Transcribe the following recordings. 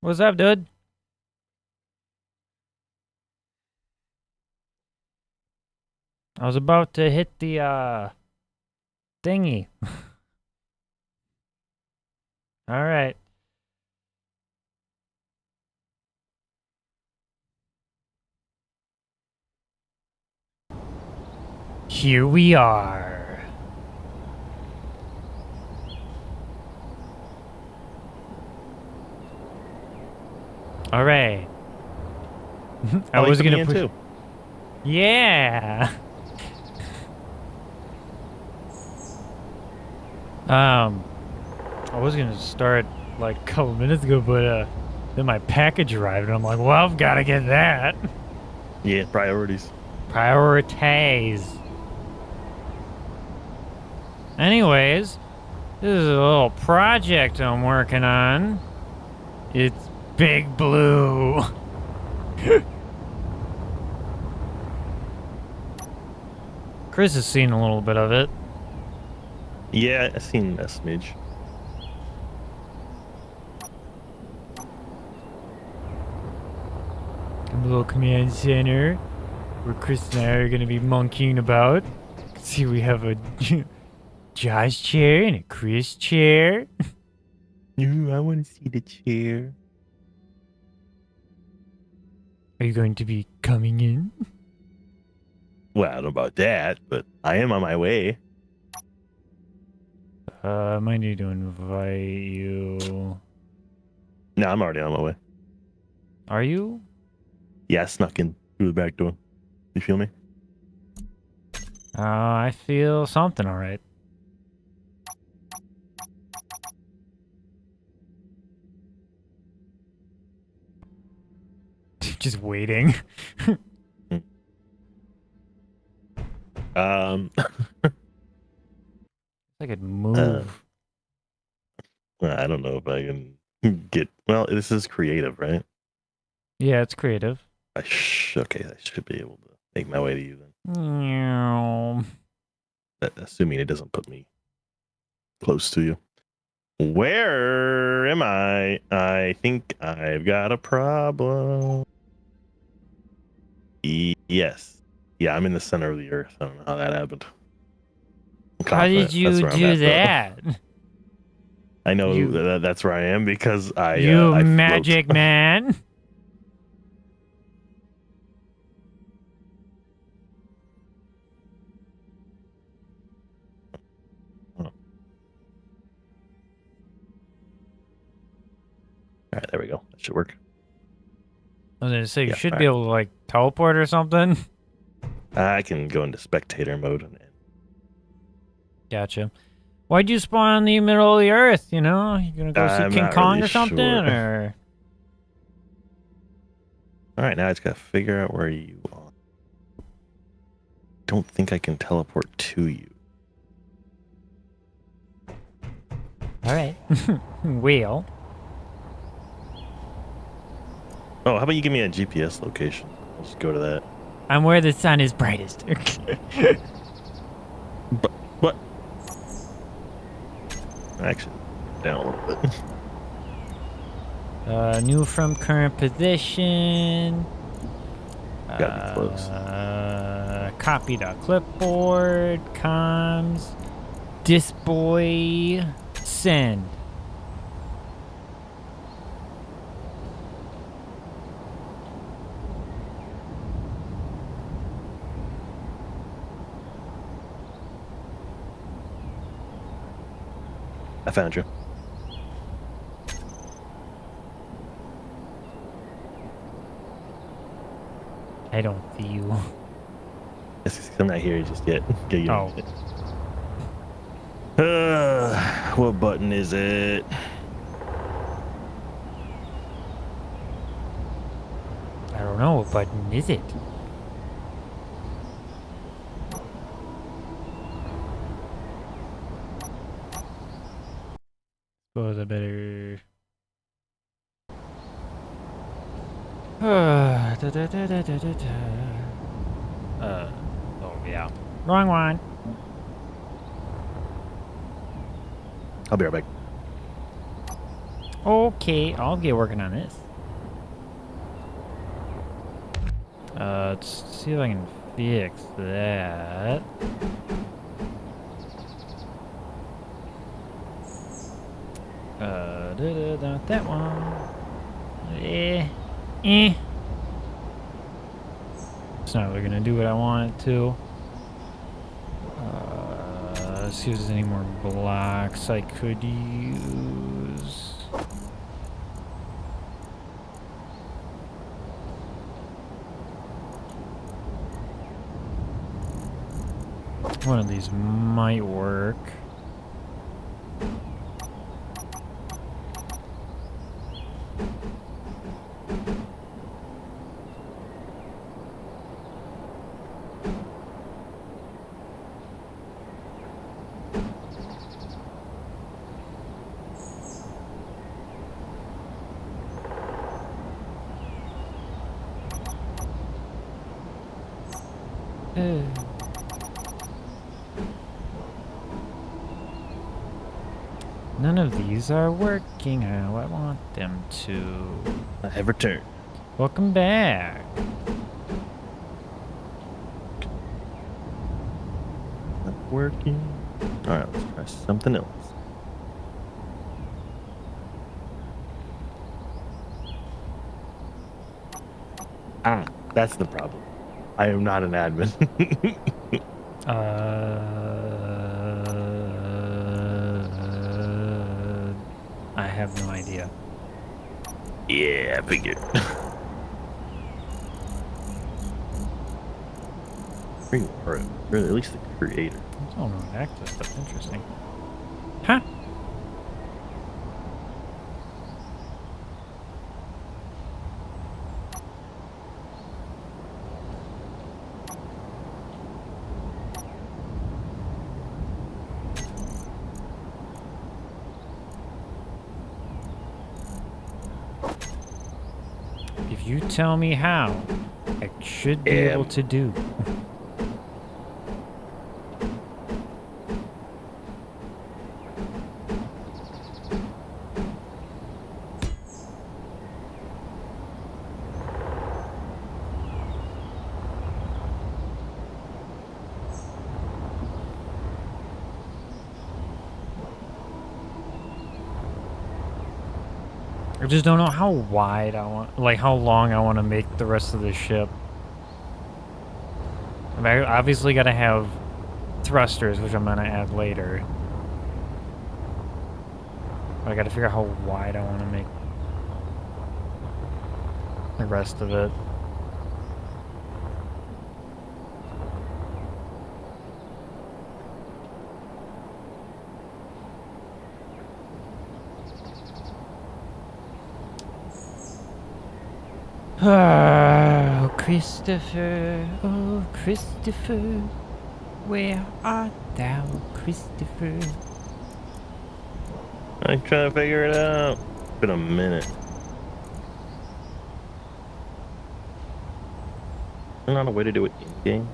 What's up, dude? I was about to hit the thingy. All right. Here we are. All right. I was gonna push. Too. Yeah. I was gonna start like a couple minutes ago, but then my package arrived, and I'm like, well, I've got to get that. Yeah, priorities. Prioritize. Anyways, this is a little project I'm working on. It's Big Blue. Chris has seen a little bit of it. Yeah, I seen that smidge. A little command center where Chris and I are going to be monkeying about. See, we have a Josh chair and a Chris chair. Ooh, I want to see the chair. Are you going to be coming in? Well, I don't know about that, but I am on my way. I might need to invite you. No, I'm already on my way. Are you? Yeah, I snuck in through the back door. You feel me? I feel something all right. Just waiting. I could move. I don't know if I can get. Well, this is creative, right? Yeah, it's creative. Okay, I should be able to make my way to you then. Meow. Assuming it doesn't put me close to you. Where am I? I think I've got a problem. Yes. Yeah, I'm in the center of the earth. I don't know how that happened. How did you do that? I know that's where I am because I. You I magic float. man. All right, there we go. That should work. I was gonna say you should be able to like teleport or something. I can go into spectator mode. Gotcha. Why'd you spawn in the middle of the earth? You know, you gonna go see King Kong really or something, sure. or? All right, now I just gotta figure out where you are. Don't think I can teleport to you. All right. Wheel. Oh, how about you give me a GPS location? I'll just go to that. I'm where the sun is brightest. But what? Actually, down a little bit. New from current position. Gotta be close. Copy to clipboard. Comms. Disboy. Send. I found you. I don't see you. I'm not here just yet. Get you. Oh. What button is it? I don't know. What button is it? Suppose I better. Oh yeah. Wrong one. I'll be right back. Okay, I'll get working on this. Let's see if I can fix that. Not that one. Eh. It's not really gonna do what I want it to. Let's see if there's any more blocks I could use. One of these might work. None of these are working how I want them to. I have returned. Welcome back. Not working. All right, let's try something else. Ah, that's the problem. I am not an admin. I have no idea. Yeah, I figured. Or at least the creator. I don't know access. That's interesting. Huh? If you tell me how, I should be able to do. I just don't know how wide I want, like how long I want to make the rest of the ship. I mean, I obviously got to have thrusters, which I'm going to add later. But I got to figure out how wide I want to make the rest of it. Oh, Christopher, where art thou, Christopher? I'm trying to figure it out. It's been a minute. There's not a way to do it in game.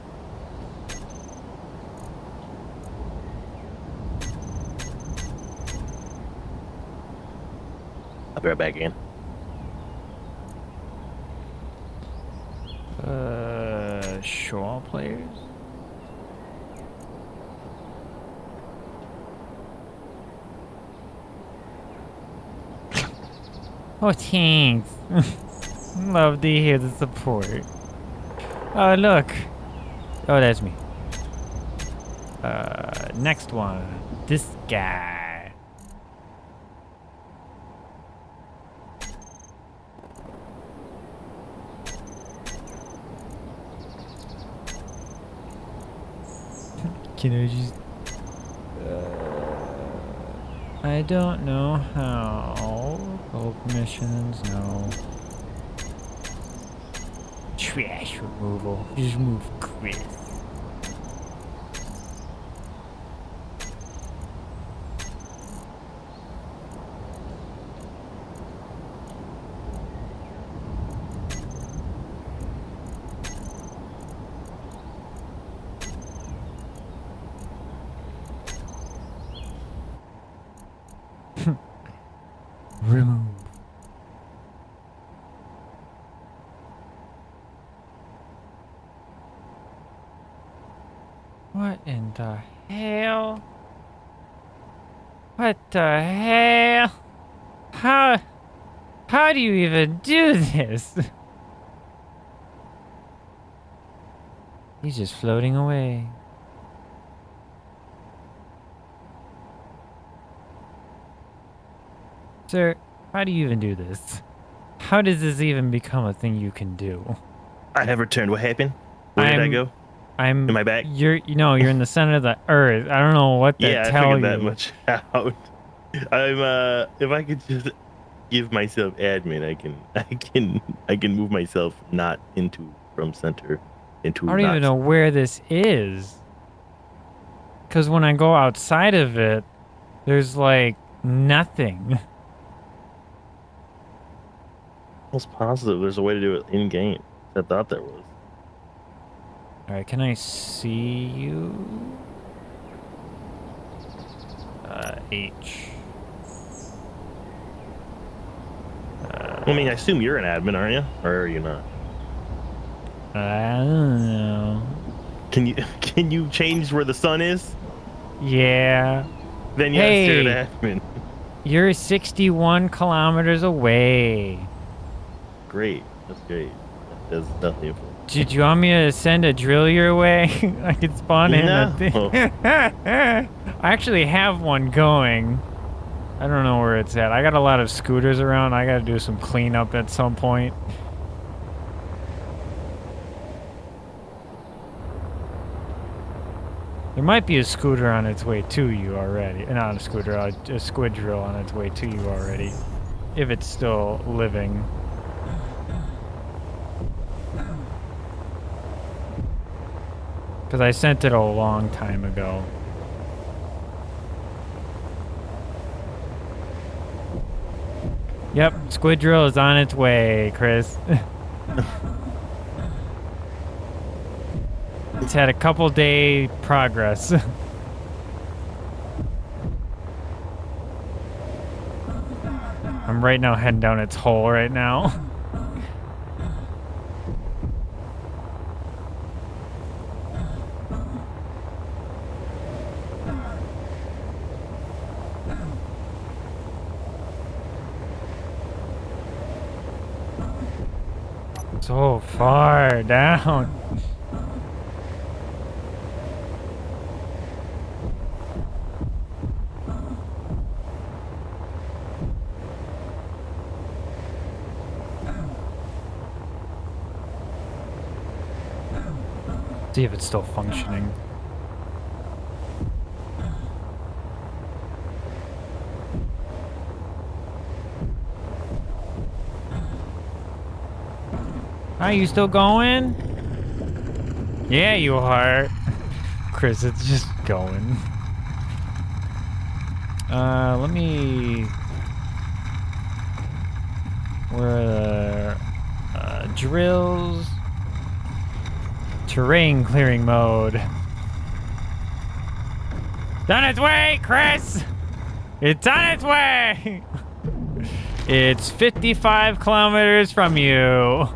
I'll be right back in. Shaw players? Oh, thanks. Love to hear the support. Oh, look. Oh, that's me. Next one. This guy. Can I just... I don't know how. Gold permissions, no. Trash removal. Just remove Chris. Remove. What in the hell? What the hell? How do you even do this? He's just floating away. Sir, how do you even do this? How does this even become a thing you can do? I have returned. What happened? Where did I go? Am I back? You're in the center of the earth. I don't know what to Yeah, I tell figured you. that much out. If I could just give myself admin, I can move myself not into from center into. I don't not even know where this is. Because when I go outside of it, there's like nothing. Almost positive there's a way to do it in game. I thought there was. Alright, can I see you? H. I mean, I assume you're an admin, aren't you? Or are you not? I don't know. Can you change where the sun is? Yeah. Then yes, Hey. you're an admin. You're 61 kilometers away. Great. That's great. That's definitely important. Did you want me to send a drill your way? I could spawn in a thing. No. I actually have one going. I don't know where it's at. I got a lot of scooters around. I got to do some cleanup at some point. There might be a scooter on its way to you already. Not a scooter, a squid drill on its way to you already. If it's still living. Because I sent it a long time ago. Yep, squid drill is on its way, Chris. It's had a couple day progress. I'm right now heading down its hole right now. So far down. See if it's still functioning. Are you still going? Yeah, you are. Chris, it's just going. Let me... Where are the drills? Terrain clearing mode. It's on its way, Chris! It's on its way! It's 55 kilometers from you.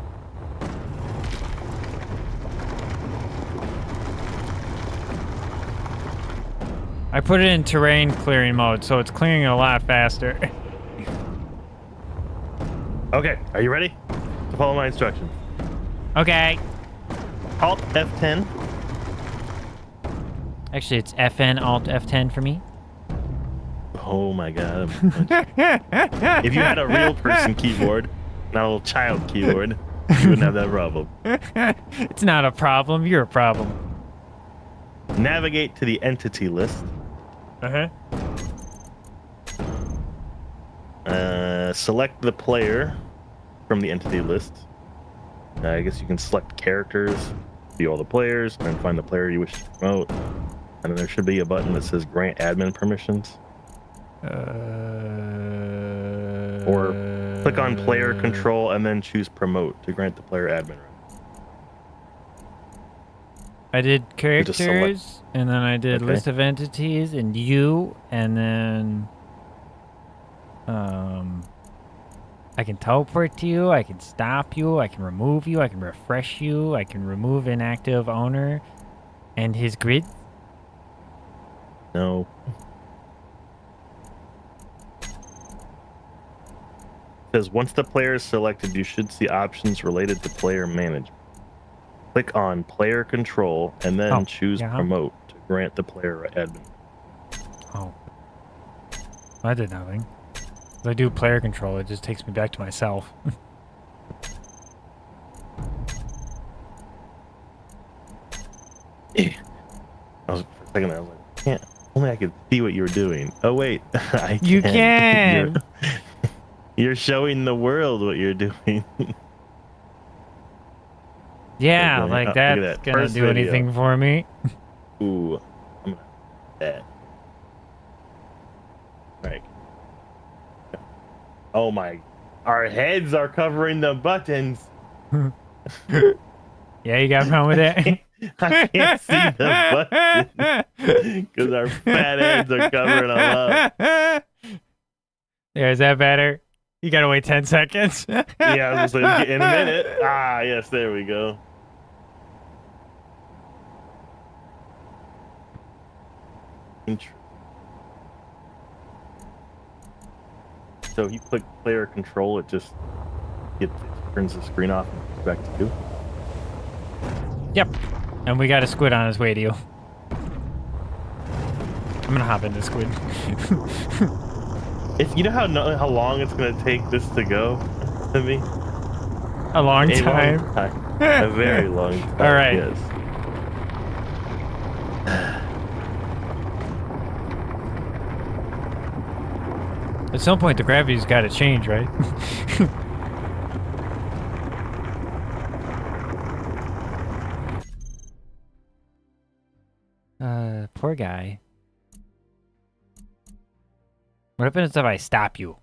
I put it in terrain clearing mode, so it's clearing a lot faster. Okay, are you ready to follow my instructions? Okay. Alt F10. Actually, it's FN Alt F10 for me. Oh my god. If you had a real person keyboard, not a little child keyboard, you wouldn't have that problem. It's not a problem. You're a problem. Navigate to the entity list. Select the player from the entity list. I guess you can select characters, view all the players, and find the player you wish to promote. And then there should be a button that says grant admin permissions. Or click on player control and then choose promote to grant the player admin rights. I did just select- characters, and then I did Okay. list of entities, and you, and then I can teleport to you, I can stop you, I can remove you, I can refresh you, I can remove inactive owner and his grid. No. It says once the player is selected, you should see options related to player management. Click on player control and then choose promote to grant the player admin. Oh. I did nothing. If I do player control, it just takes me back to myself. For a second, I was like, can't. Only I could see what you were doing. Oh wait, I can. You can. You're showing the world what you're doing. Yeah, Okay. like Oh, that's look at that. gonna First do video. anything for me. Ooh, I'm gonna that. Right. Oh my! Our heads are covering the buttons. Yeah, you got a problem with that? I can't see the button because our fat heads are covering them up. Yeah, is that better? You gotta wait 10 seconds. Yeah, I was gonna say in a minute. Ah, yes, there we go. So if you click player control, it turns the screen off and goes back to you. Yep. And we got a squid on his way to you. I'm gonna hop into squid. You know how long it's gonna take this to go to me? A long time. Long time. A very long time. All right. Yes. At some point, the gravity's got to change, right? Poor guy. What happens if I stop you?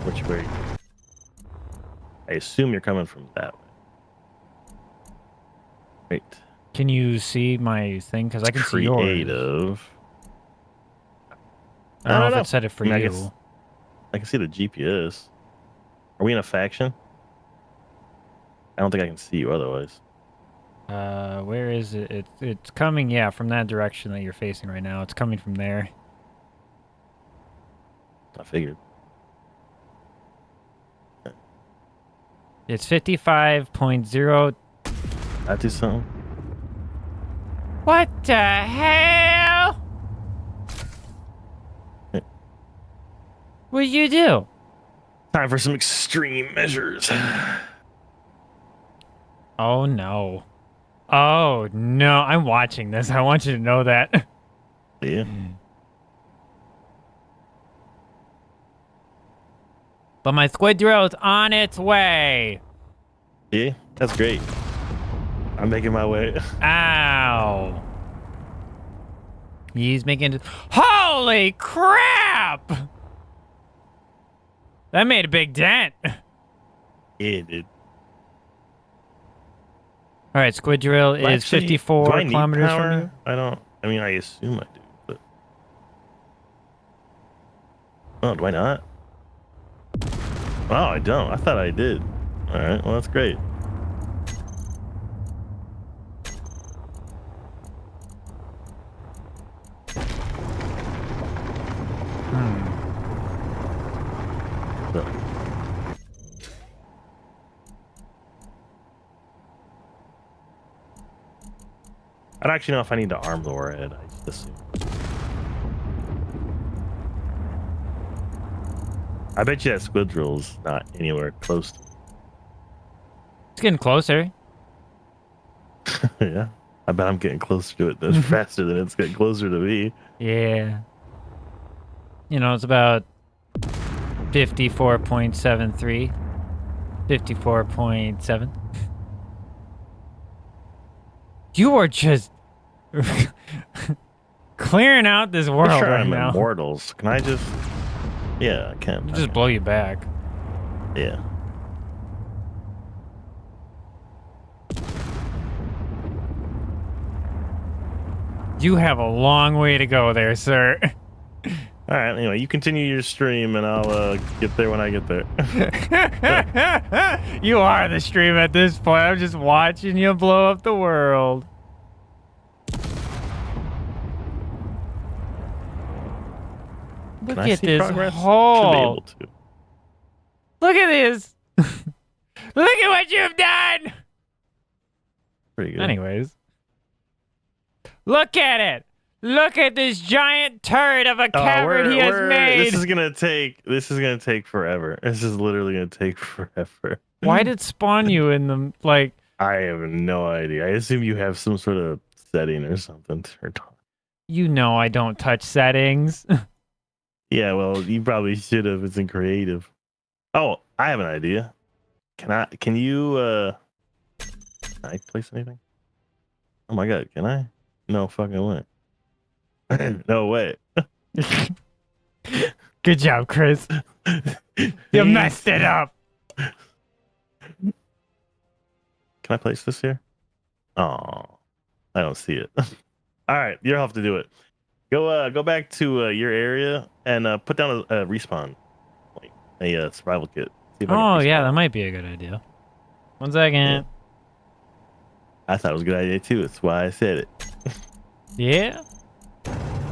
Which way? I assume you're coming from that way. Wait. Can you see my thing? Because I can see yours. Creative. I don't know if it said it for I you. guess I can see the GPS. Are we in a faction? I don't think I can see you otherwise. Where is it? It's coming, yeah, from that direction that you're facing right now. It's coming from there. I figured. It's 55.0. I do something. What the hell? What'd you do? Time for some extreme measures. Oh no. Oh no, I'm watching this. I want you to know that. Yeah. But my squid drill's on its way. Yeah, that's great. I'm making my way. Ow. He's making it. Holy crap! That made a big dent. Yeah, dude. All right, squid drill is 54 do I need kilometers power? from you. I mean, I assume I do, but. Oh, do I not? Oh, I don't. I thought I did. All right, well, that's great. So. I don't actually know if I need to arm the warhead. I just assume. I bet you that squid drill's not anywhere close to It's getting closer. yeah. I bet I'm getting closer to it. That's faster than it's getting closer to me. Yeah. You know, it's about 54.73. 54.7. You are just clearing out this world I'm sure right I'm now. immortals. Can I just... Yeah, I can. Just blow you back. Yeah. You have a long way to go there, sir. All right. Anyway, you continue your stream, and I'll get there when I get there. You are the stream at this point. I'm just watching you blow up the world. Look Can I at see this progress? Should be hole. able to. Look at this. Look at what you've done. Pretty good. Anyways. Look at it. Look at this giant turd of a cavern he has made. This is gonna take forever. This is literally gonna take forever. Why did it spawn you in the like? I have no idea. I assume you have some sort of setting or something turned on. You know I don't touch settings. Yeah, well, you probably should have. It's in creative. Oh, I have an idea. Can you place anything? Oh my god, can I? No fucking way. No way. Good job, Chris. You messed it up. Can I place this here? Oh, I don't see it. All right, you'll have to do it. Go back to your area and put down a respawn, like a survival kit. See if I can Oh yeah, respawn. that might be a good idea. 1 second. Yeah. I thought it was a good idea too. That's why I said it. Yeah.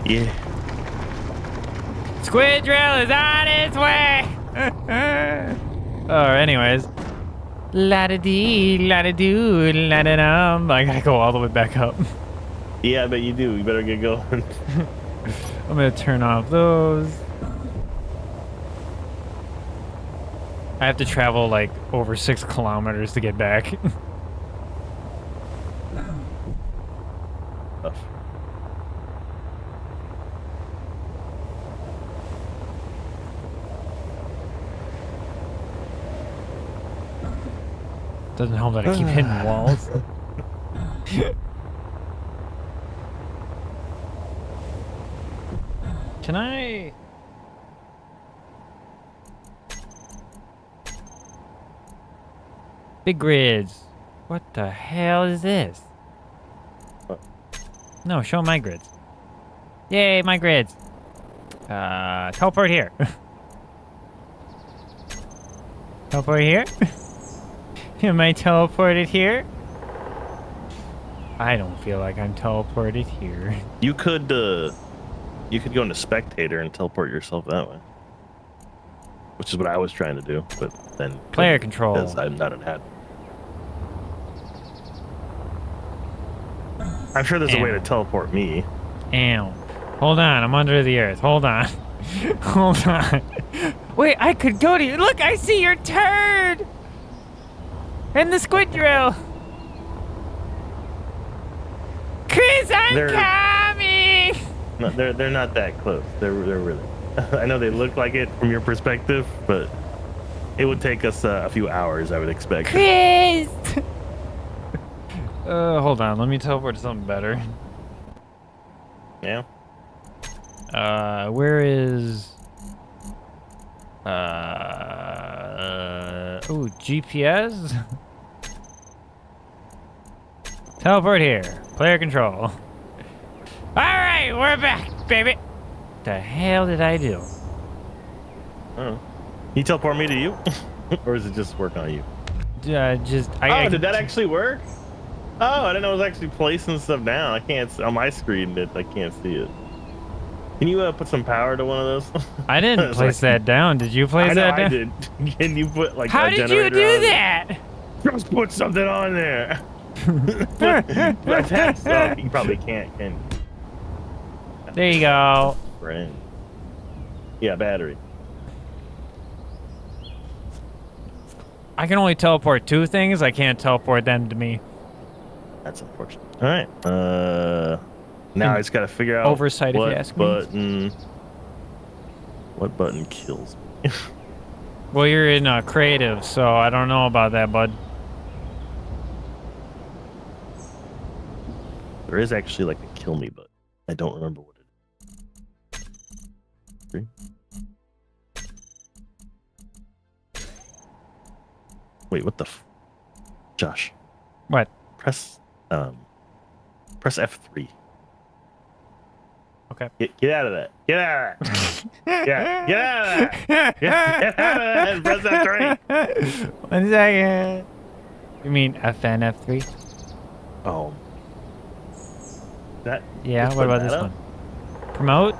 Yeah. Squid drill is on its way. Oh, anyways. La da dee, la da doo, la da dum. I gotta go all the way back up. Yeah, I bet you do. You better get going. I'm gonna turn off those. I have to travel like over 6 kilometers to get back. Tough. Doesn't help that I keep hitting walls. Can I? Big grids. What the hell is this? What? No, show my grids. Yay, my grids. Teleport here. Teleport here? Am I teleported here? I don't feel like I'm teleported here. You could go into spectator and teleport yourself that way, which is what I was trying to do, but then Player control. because I'm not an admin. I'm sure there's a way to teleport me. Ow. Hold on, I'm under the earth. Hold on. Hold on. Wait, I could go to you. Look, I see your turd! And the squid drill. Chris, I'm coming! No, they're not that close. They're really. I know they look like it from your perspective, but it would take us a few hours, I would expect. Chris! Hold on. Let me teleport to something better. Yeah. Where is... ooh, GPS? Teleport here. Player control. Alright, we're back, baby! The hell did I do? I don't know. Can you teleport me to you? Or does it just work on you? Did that actually work? Oh, I didn't know it was actually placing stuff down. I can't on my screen. I can't see it. Can you put some power to one of those? I didn't place that down. Did you place that down? I did. Can you put like How a did you generator do on it? that? Just put something on there. That's, you probably can't, can you? There you go. Friend. Yeah, battery. I can only teleport 2 things. I can't teleport them to me. That's unfortunate. All right. Now I just got to figure out Oversight, if you ask me. What button kills me? Well, you're in creative, so I don't know about that, bud. There is actually like a kill me button. I don't remember what it is. 3. Wait, what the Josh. What? Press F3. Okay. Get out of that. Get out of that. Yeah, get out of that. Get out of that and press F3. 1 second. You mean FN F3? Oh. That. Yeah, just what put about that this up? one? Promote?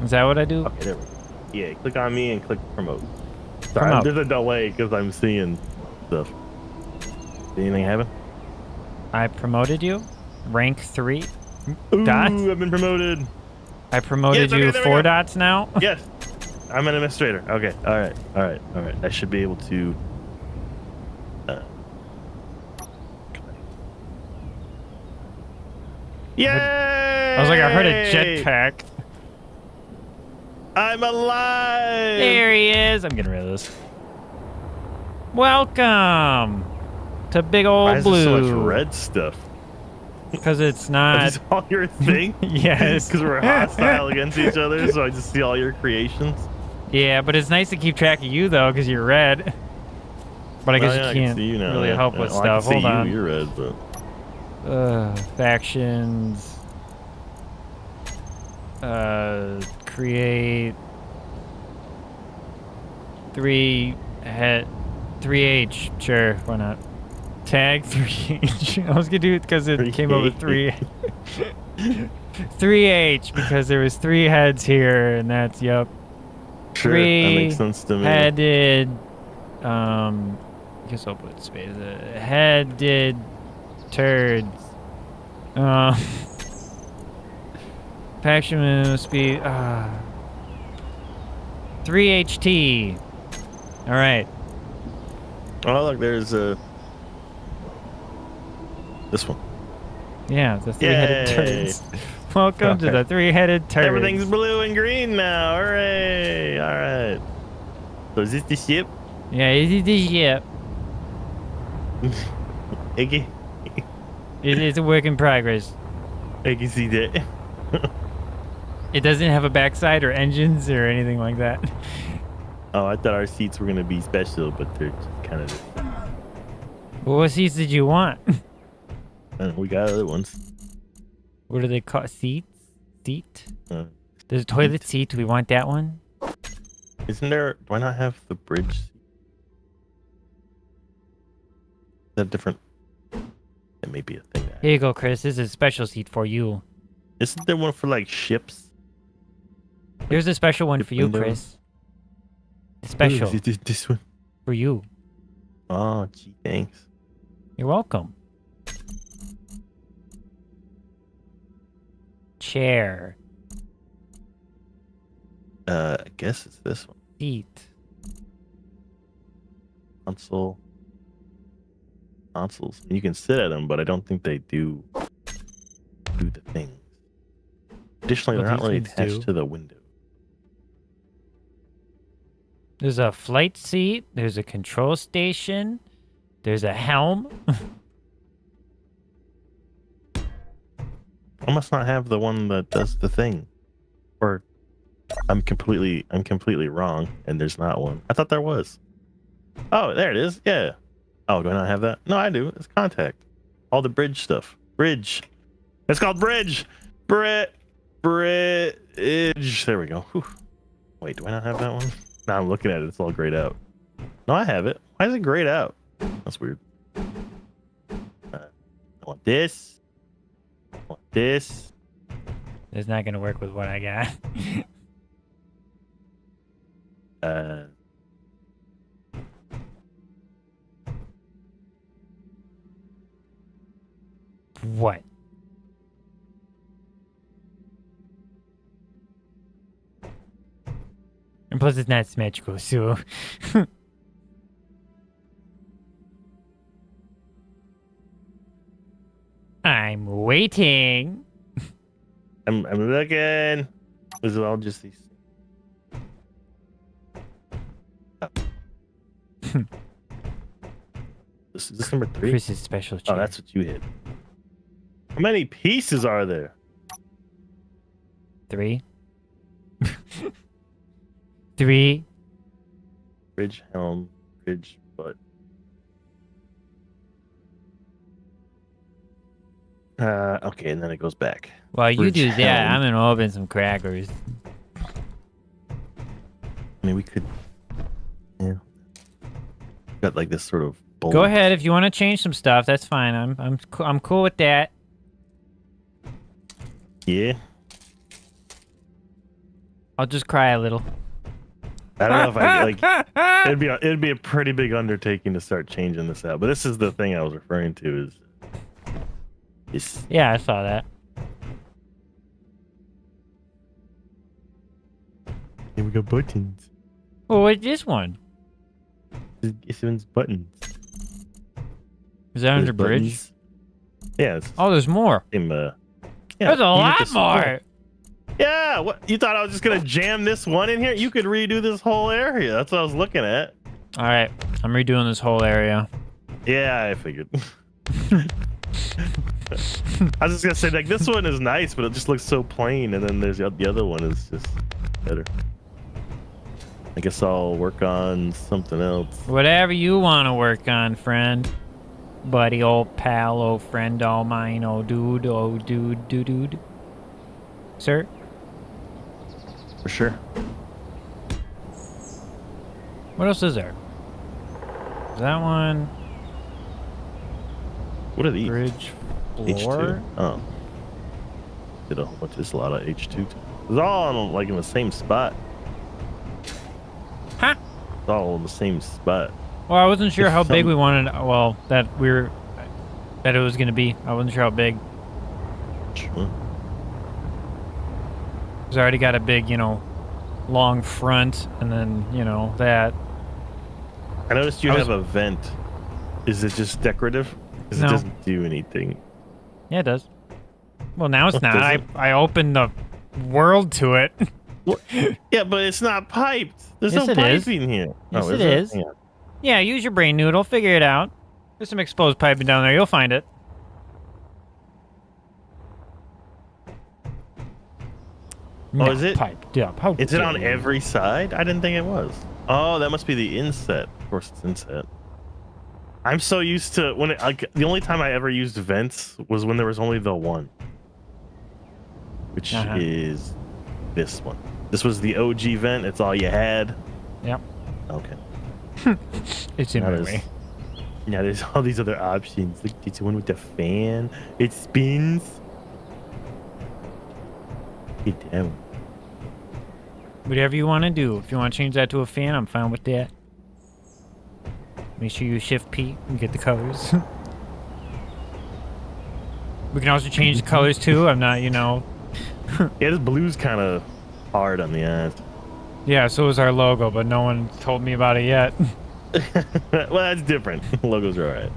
Is that what I do? Okay, there we go. Yeah, click on me and click promote. Sorry, Promote. there's a delay because I'm seeing stuff. Did anything happen? I promoted you. Rank 3. Ooh, Dots? I've been promoted. I promoted Yes, okay, you there we 4 go. dots now. Yes, I'm an administrator. Okay, all right. I should be able to. Yay! I was like, I heard a jetpack. I'm alive. There he is. I'm getting rid of this. Welcome to Big Why Old is there so Blue. much red stuff? Because it's Are not. these all your thing? Yes. Because we're hostile against each other, so I just see all your creations. Yeah, but it's nice to keep track of you though, because you're red. But I guess yeah, you I can can't see you now. really Yeah. help with Well, stuff. I can Hold see on. you. You're red, but Factions. Create 3H. Sure, why not? Tag 3H. I was gonna do it because it came up with 3. 3H because there was 3 heads here, and that's sure, that makes sense to me. Headed. I guess I'll put space. Headed turds. Faction must be 3HT. All right. Oh, look, there's this one. Yeah, the 3-headed Yay. turds. Welcome to the 3-headed turds. Everything's blue and green now. Hooray! All right. So is this the ship? Yeah, it is ship. Iggy, It's a work in progress. I can see that. It doesn't have a backside or engines or anything like that. Oh, I thought our seats were gonna be special, but they're just kind of. Well, what seats did you want? We got other ones. What do they call seats? Seat? Uh, There's a toilet seat. Do we want that one? Isn't there? Do I not have the bridge? Is that different? It may be a thing. Here you go, Chris. This is a special seat for you. Isn't there one for like ships? Here's a special one for you, windows. Chris. Special Ooh, this one. for you. Oh, gee, thanks. You're welcome. Chair. I guess it's this one. Seat. Consoles. You can sit at them, but I don't think they do the things. Additionally, What they're not these really things attached do? to the window. There's a flight seat. There's a control station. There's a helm. I must not have the one that does the thing, or I'm completely wrong, and there's not one. I thought there was. Oh, there it is. Yeah. Oh, do I not have that? No, I do. It's contact. All the bridge stuff. Bridge. It's called bridge. Bridge. There we go. Whew. Wait, do I not have that one? Now I'm looking at it. It's all grayed out. No, I have it. Why is it grayed out? That's weird. I want this. I want this. It's not gonna work with what I got. What? And plus, it's not symmetrical, so. I'm waiting. I'm looking. This is all just these. Is this number 3? Chris's special chair. Oh, that's what you hit. How many pieces are there? 3. 3. Bridge, helm, bridge, butt. Okay, and then it goes back. While you Bridge do that, Helm. I'm gonna open some crackers. I mean, we could. Yeah. Got like this sort of. Bold. Go ahead if you want to change some stuff. That's fine. I'm cool with that. Yeah. I'll just cry a little. I don't know if I like. It'd be a pretty big undertaking to start changing this out. But this is the thing I was referring to. Is Yeah, I saw that. here we got buttons. Well, what's this one? This one's buttons. Is that under There's bridge? buttons. Yeah. It's Oh, there's more. same, yeah, There's a you get lot this- more. Yeah. What you thought I was just gonna jam this one in here? You could redo this whole area. That's what I was looking at. All right, I'm redoing this whole area. Yeah, I figured. I was just gonna say like this one is nice, but it just looks so plain, and then there's the other one is just better. I guess I'll work on something else. Whatever you want to work on, friend. Buddy, old pal, old friend, all mine, old dude, dude. Sir? For sure. What else is there? Is that one? What are these? Bridge H2. floor? Oh. Did a whole bunch. There's a lot of H2. It's all like in the same spot. Huh? It's all in the same spot. Well, I wasn't sure If how big some- we wanted. Well, that it was gonna be. I wasn't sure how big. Sure. Cause I already got a big, long front, and then that. I noticed you I have a vent. Is it just decorative? Because No. it doesn't do anything. Yeah, it does. Well, now it's What not. does it? I opened the world to it. Yeah, but it's not piped. There's Yes, no it is. piping here. Yes, Oh, it is. Hang on. Yeah, use your brain noodle. Figure it out. There's some exposed piping down there. You'll find it. Oh, is it? Piped up. How Is it on dare you. every side? I didn't think it was. Oh, that must be the inset. Of course, it's inset. I'm so used to when the only time I ever used vents was when there was only the one, which Uh-huh. is this one. This was the OG vent. It's all you had. Yep. Okay. It's in Now my there's, way. now there's all these other options. Look, it's the one with the fan. It spins. Get down. Whatever you want to do. If you want to change that to a fan, I'm fine with that. Make sure you shift P and get the colors. We can also change the colors too. I'm not, Yeah, this blue's kind of hard on the eyes. Yeah, so is our logo, but no one told me about it yet. Well, that's different. Logos are alright.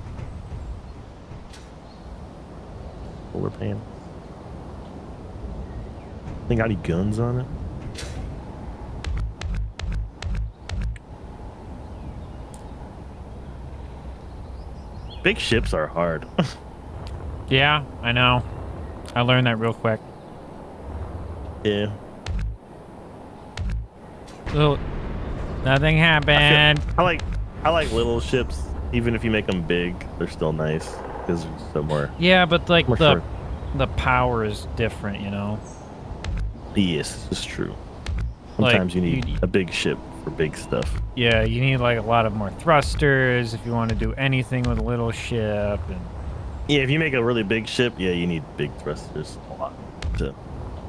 Solar panel. Think got any guns on it? Big ships are hard. Yeah, I know. I learned that real quick. Yeah. So, nothing happened. I like little ships. Even if you make them big, they're still nice because they're so more. Yeah, but like More the short. the power is different, Yes, it's true. Like, Sometimes you you need need- a big ship for big stuff. Yeah, you need like a lot of more thrusters if you want to do anything with a little ship. And Yeah, if you make a really big ship, yeah, you need big thrusters a lot.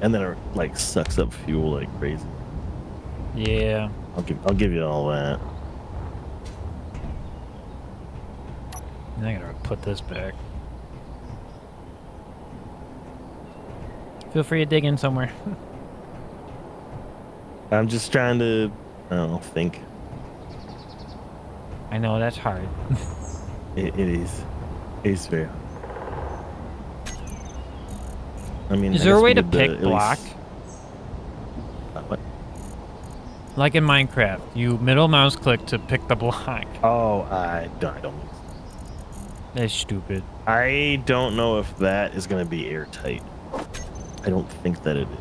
And then it like sucks up fuel like crazy. yeah, I'll give you all that. I gotta put this back. Feel free to dig in somewhere. I'm just trying to, I don't know, think. I know that's hard. It is. It's very hard. I mean, Is I there a guess way we to did pick at least- block? What? Like in Minecraft, you middle mouse click to pick the block. Oh, I don't. That's stupid. I don't know if that is going to be airtight. I don't think that it is.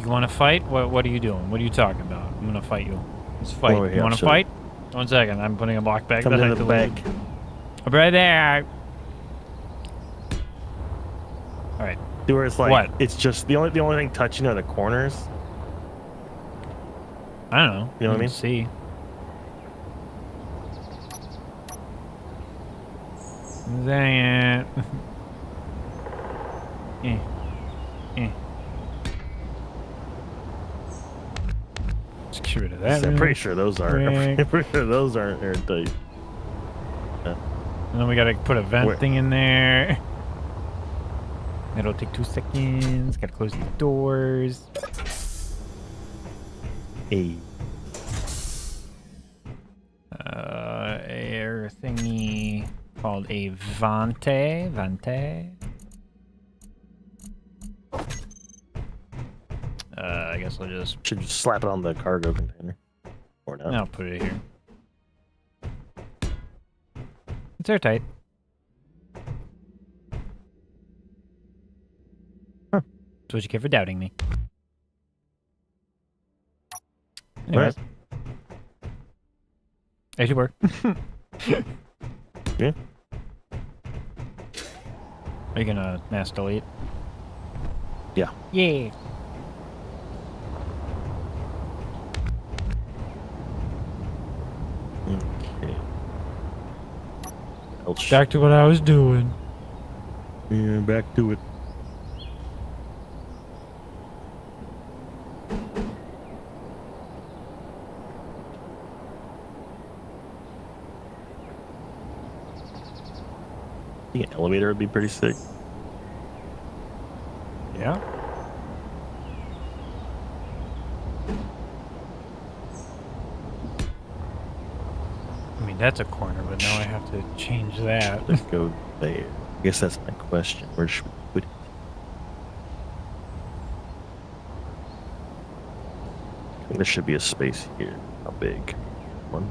You want to fight? What are you doing? What are you talking about? I'm gonna fight you. Let's fight. Over here, You want I'll to show you. fight? 1 second. I'm putting a block back. Come that I to the deleted. back. I'll be right there. All See where it's like What? it's just the only thing touching are the corners. I don't know. You know what I mean? See. Dang it. Eh. Eh. Let's get rid of that. I'm pretty sure those aren't. I'm pretty sure those aren't airtight. And then we gotta put a vent Where? thing in there. It'll take 2 seconds. Gotta close the doors. Hey. Air thingy called a Vante. Vante. I guess I'll just. Should just slap it on the cargo container. Or not. I'll put it here. It's airtight. Huh. That's what you get for doubting me. Right. Anyways. As you were. Yeah. Are you gonna mass delete? Yeah. Yeah. Okay. Back to what I was doing. Yeah, back to it. I think an elevator would be pretty sick. Yeah. I mean, that's a corner, but now I have to change that. Let's go there. I guess that's my question. Where should we put it? I think there should be a space here. How big? One.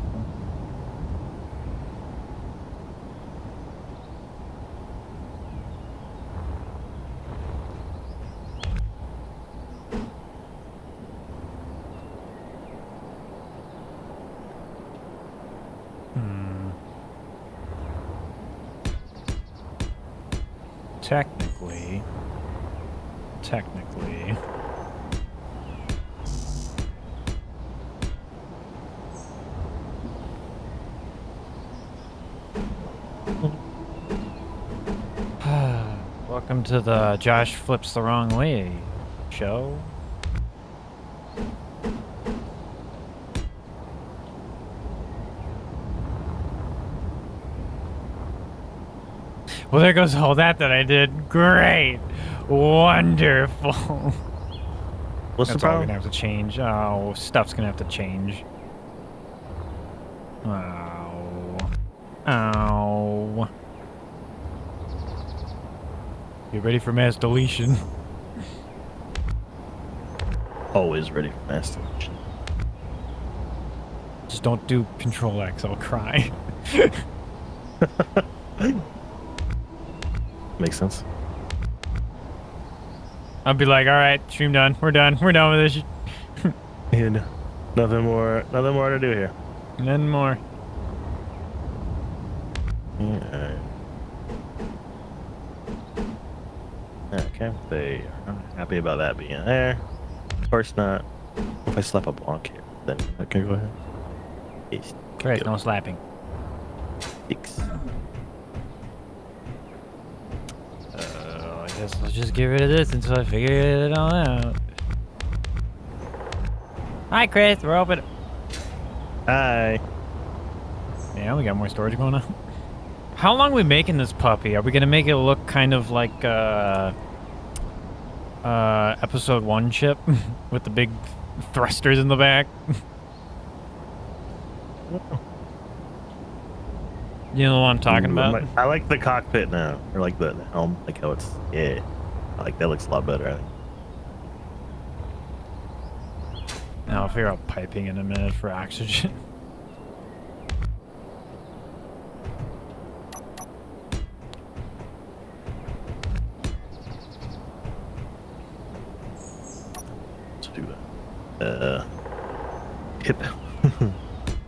Technically. Welcome to the Josh Flips the Wrong Way show. Well, there goes all that I did. Great. Wonderful. What's That's the all problem? we're gonna have to change. Oh, stuff's gonna have to change. Ow. Ow. Get ready for mass deletion. Always ready for mass deletion. Just don't do Control X, I'll cry. Makes sense. I'll be like, alright, stream done. We're done. We're done with this. And nothing more to do here. Nothing more. Yeah. Okay, they are not happy about that being there. Of course not. If I slap a block here, then okay, go ahead. Yes, Great, go. no slapping. Six. I guess let's just get rid of this until I figure it all out. Hi, Chris. We're open. Hi. Yeah, we got more storage going on. How long are we making this puppy? Are we gonna make it look kind of like episode 1 ship with the big thrusters in the back? You know what I'm talking about? I like the cockpit now, or like the helm, like how it's I like that. Looks a lot better. I think. Now I'll figure out piping in a minute for oxygen. Let's do that. Hip.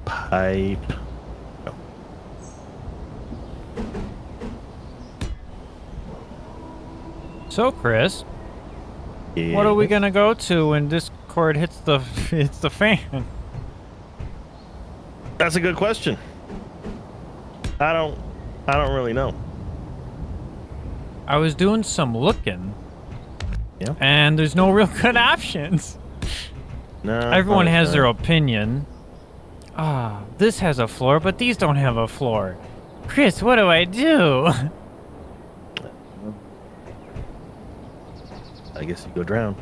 Pipe. No. So, Chris, Yeah. what are we gonna go to when Discord hits the hits the fan? That's a good question. I don't really know. I was doing some looking. Yeah. And there's no real good options. No. Everyone has their not. opinion. Ah, this has a floor, but these don't have a floor. Chris, what do I do? I guess you go drown.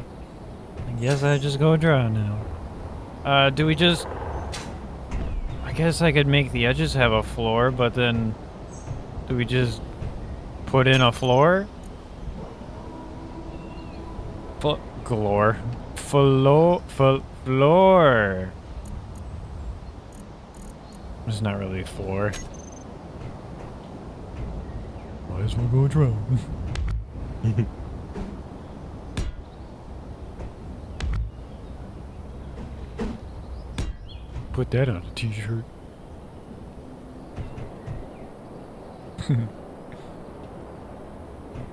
I guess I just go draw now. Do we just... I guess I could make the edges have a floor, but then... Do we just put in a floor? Floor. Floor. It's not really a floor. Might as well go drown. Put that on a t-shirt.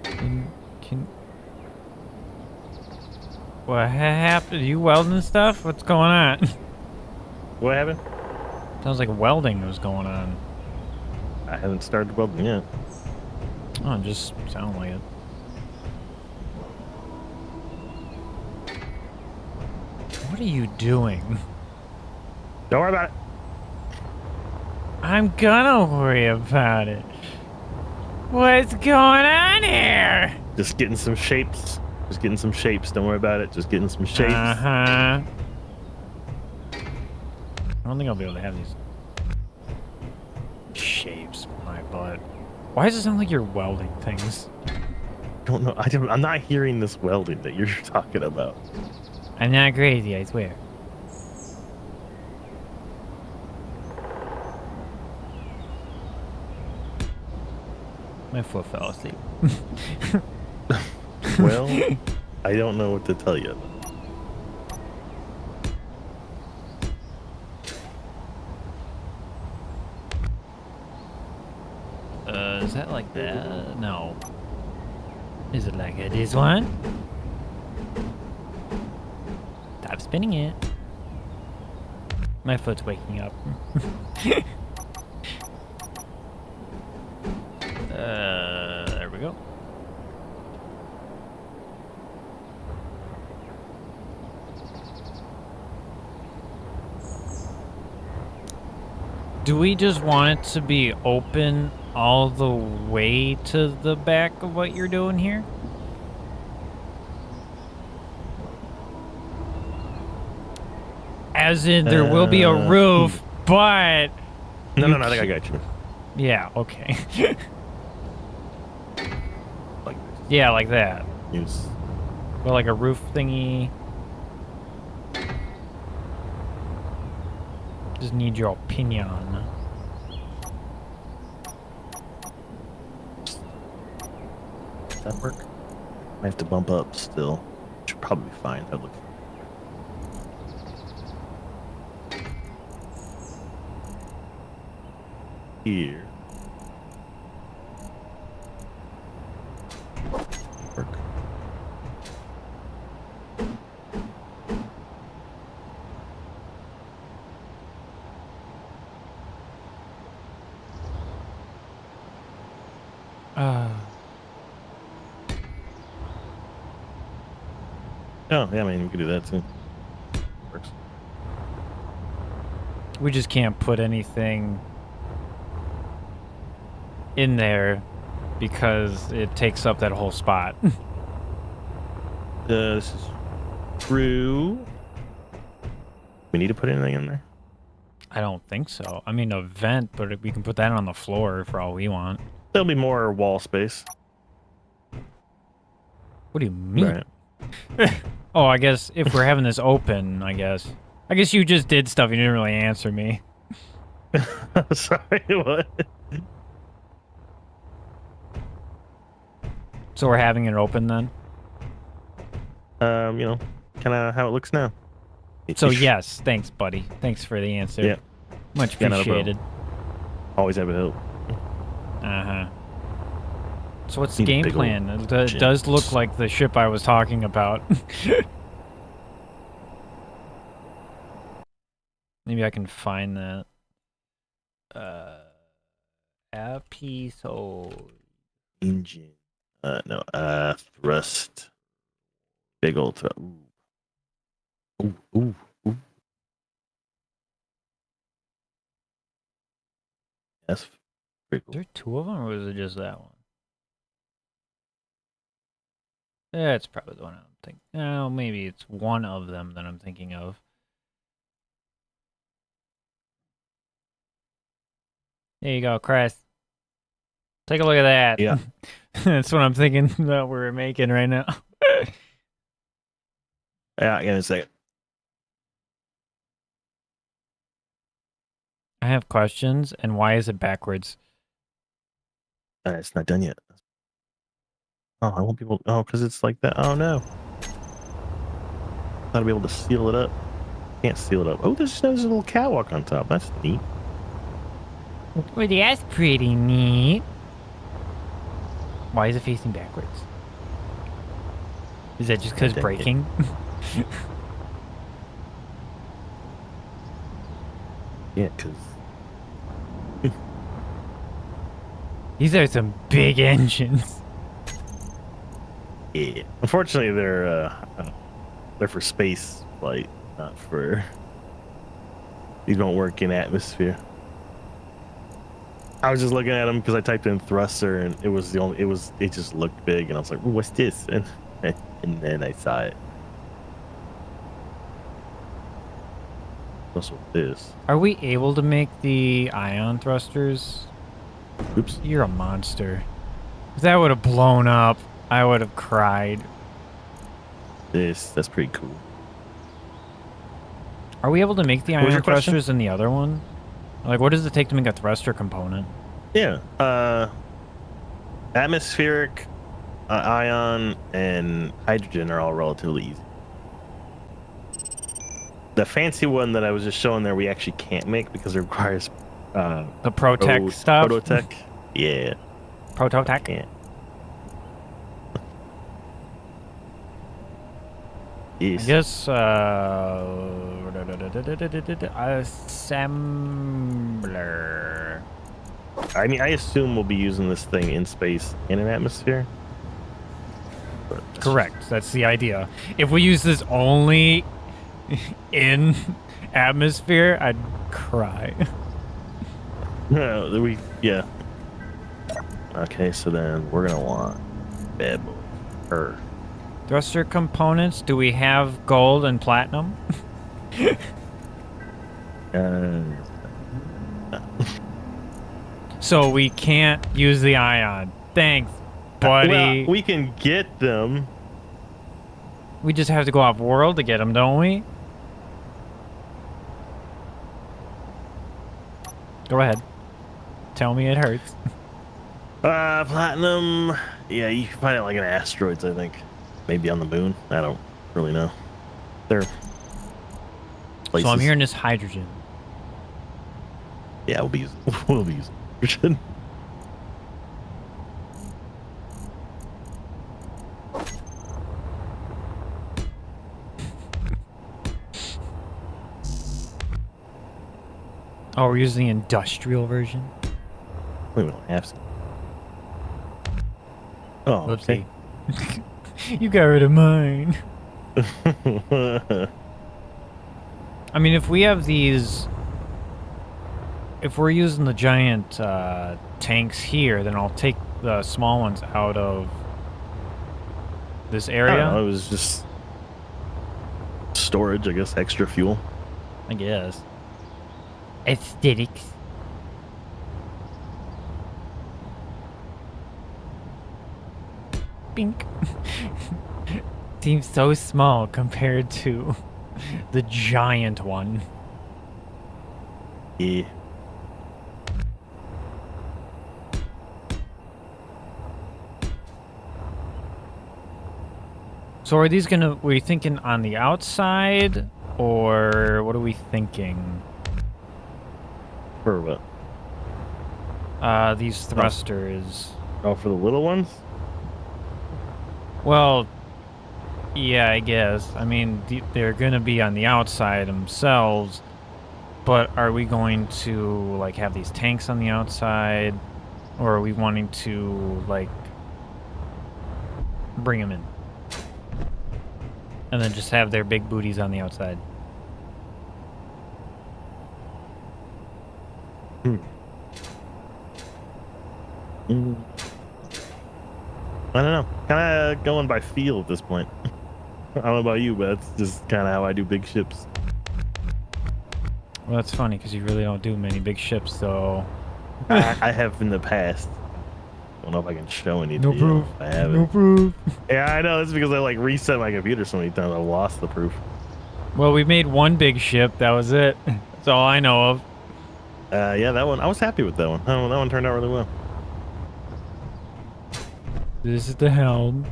Can what happened? Are you welding stuff? What's going on? What happened? Sounds like welding was going on. I haven't started welding yet. Oh, it just sounded like it. What are you doing? Don't worry about it. I'm gonna worry about it. What's going on here? Just getting some shapes. Just getting some shapes. Don't worry about it. Just getting some shapes. Uh-huh. I don't think I'll be able to have these shapes. My butt. Why does it sound like you're welding things? Don't know. I'm not hearing this welding that you're talking about. I'm not crazy, I swear. My foot fell asleep. Well, I don't know what to tell you. Is that like that? No. Is it like this one? Stop spinning it. My foot's waking up. There we go. Do we just want it to be open all the way to the back of what you're doing here? As in, there will be a roof, but... No, I think I got you. Yeah, okay. Like Yeah, like that. use. Well, like a roof thingy. Just need your opinion. Does that work? I have to bump up still. Should probably be fine. That looks. Here. Work. Oh, yeah, I mean, we could do that too. Works. We just can't put anything in there because it takes up that whole spot. This is true. We need to put anything in there? I don't think so. I mean, a vent, but we can put that on the floor for all we want. There'll be more wall space. What do you mean? Right. Oh, I guess if we're having this open, I guess you just did stuff. You didn't really answer me. Sorry, what? So we're having it open then? You know, kind of how it looks now. So yes, thanks, buddy. Thanks for the answer. Yeah. Much Yeah, not a appreciated. Always have a help. Uh-huh. So what's the Need a game big plan? old It gym. does look like the ship I was talking about. Maybe I can find that. Episode. Engine. No. Thrust. Big old thrust. Ooh. Ooh. Ooh. That's pretty Is cool. there two of them, or was it just that one? That's probably the one I'm thinking. No, maybe it's one of them that I'm thinking of. There you go, Chris. Take a look at that. Yeah. That's what I'm thinking that we're making right now. Yeah, give me a second. I have questions, and why is it backwards? It's not done yet. Oh, I won't be able. Oh, because it's like that. Oh no. Thought I'd be able to seal it up. Can't seal it up. Oh, there's a little catwalk on top. That's neat. Well, that's pretty neat. Why is it facing backwards? Is that just because Dang it. braking? Yeah, because These are some big engines. yeah. Unfortunately, they're for space flight, not for. These don't work in atmosphere. I was just looking at them because I typed in thruster and it just looked big and I was like, ooh, what's this? And then I saw it. Also this. Are we able to make the ion thrusters? Oops. You're a monster. If that would have blown up, I would have cried. That's pretty cool. Are we able to make the What was ion your question? thrusters in the other one? Like, what does it take to make a thruster component? Yeah. Atmospheric, ion, and hydrogen are all relatively easy. The fancy one that I was just showing there, we actually can't make because it requires The Protec stuff? Prototech. Yeah. Prototech? Can't. Yes. I guess, assembler. I mean, I assume we'll be using this thing in space in an atmosphere. But that's Correct. That's the idea. If we use this only in atmosphere, I'd cry. No, yeah. Okay, so then we're gonna want bad boy. Her. Thruster components, do we have gold and platinum? So we can't use the ion. Thanks, buddy. Well, we can get them. We just have to go off world to get them, don't we? Go ahead. Tell me it hurts. Platinum. Yeah, you can find it like in asteroids, I think. Maybe on the moon. I don't really know. They're places. So I'm hearing this hydrogen. Yeah, we'll be using hydrogen. Oh, we're using the industrial version? We don't have to. Oh, Oopsie. You got rid of mine. okay. I mean, if we have these... If we're using the giant tanks here, then I'll take the small ones out of this I area. don't know, it was just storage, I guess, extra fuel. I guess. Aesthetics. Bink. Seems so small compared to the giant one. Yeah. So are these gonna, were you thinking on the outside, or what are we thinking? For what? These thrusters. Oh, for the little ones? Well, yeah, I guess. I mean, they're gonna be on the outside themselves, but are we going to like have these tanks on the outside, or are we wanting to like bring them in and then just have their big booties on the outside? Mm. I don't know. Kind of going by feel at this point. I don't know about you, but that's just kind of how I do big ships. Well, that's funny because you really don't do many big ships, so. I have in the past. I don't know if I can show any. No proof. I haven't. No proof. Yeah, I know. It's because I like reset my computer so many times. I lost the proof. Well, we made one big ship. That was it. That's all I know of. Yeah, that one. I was happy with that one. That one turned out really well. This is the helm.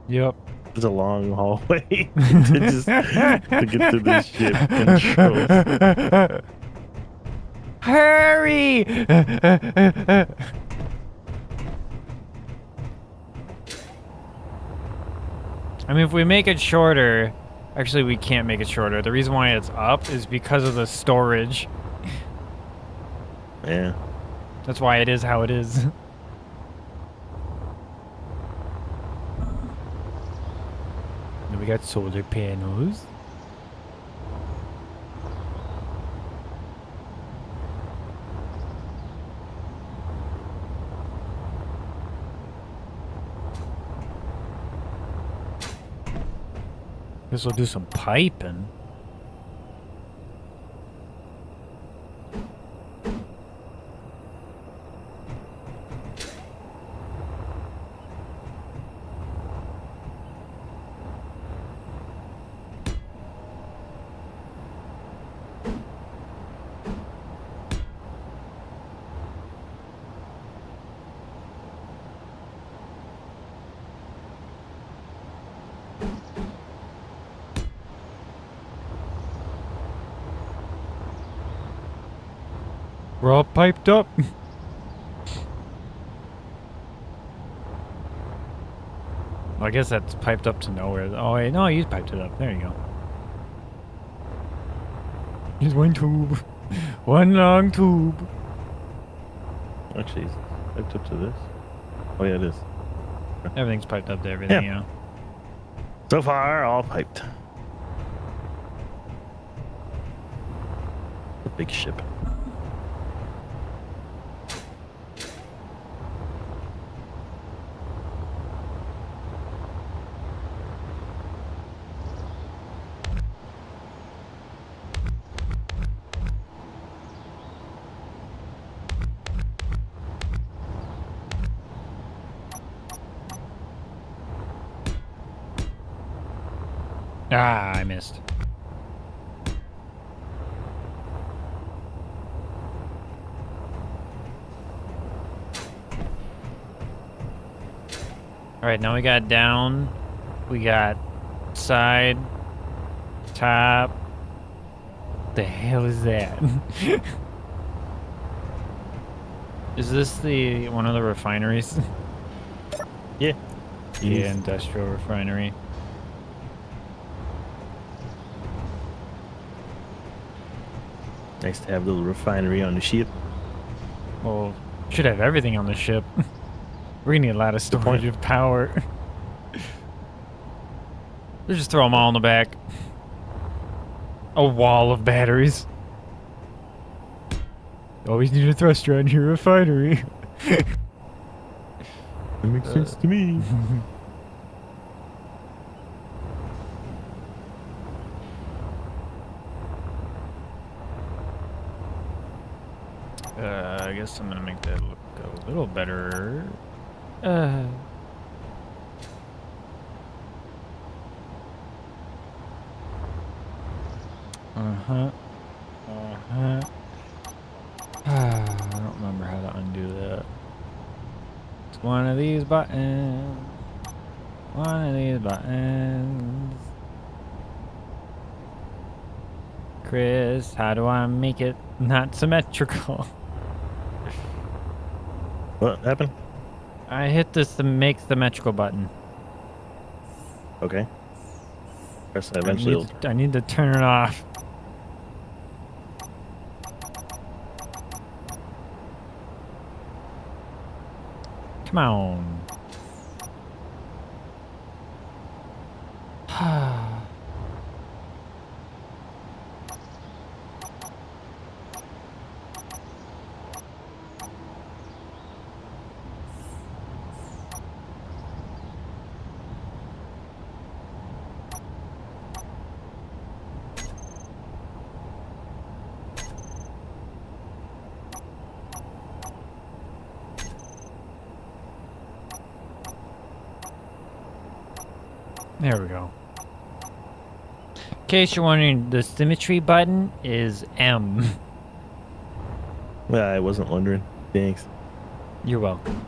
Yep. It's a long hallway to get to this ship controls. Hurry! I mean, if we make it shorter, actually we can't make it shorter. The reason why it's up is because of the storage. Yeah. That's why it is how it is. Then we got solar panels. Guess we'll do some piping. We're all piped up. Well, I guess that's piped up to nowhere. Oh, wait, no, you piped it up. There you go. Just one tube. One long tube. Actually, it's hooked up to this. Oh yeah, it is. Everything's piped up to everything, Yeah. yeah. So far, all piped. A big ship. Ah, I missed. Alright, now we got down. We got side. Top. The hell is that? Is this the one of the refineries? Yeah. Yeah, industrial refinery. Nice to have a little refinery on the ship. Well, should have everything on the ship. We're gonna need a lot of storage of power. Let's just throw them all in the back. A wall of batteries. You always need a thruster on your refinery. That makes sense to me. I guess I'm gonna make that look a little better. I don't remember how to undo that. It's one of these buttons. One of these buttons. Chris, how do I make it? Not symmetrical. What happened? I hit this to make symmetrical button. Okay. Press that eventually. I need to turn it off. Come on. There we go. In case you're wondering, the symmetry button is M. Yeah, I wasn't wondering. Thanks. You're welcome.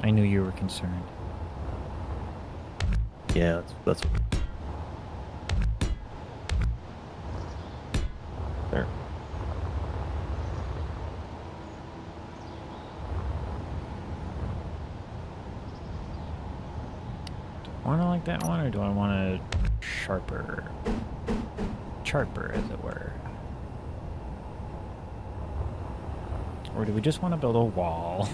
I knew you were concerned. Yeah, that's there. Do I want to like that one, or do I want a sharper? Sharper, as it were. Or do we just want to build a wall?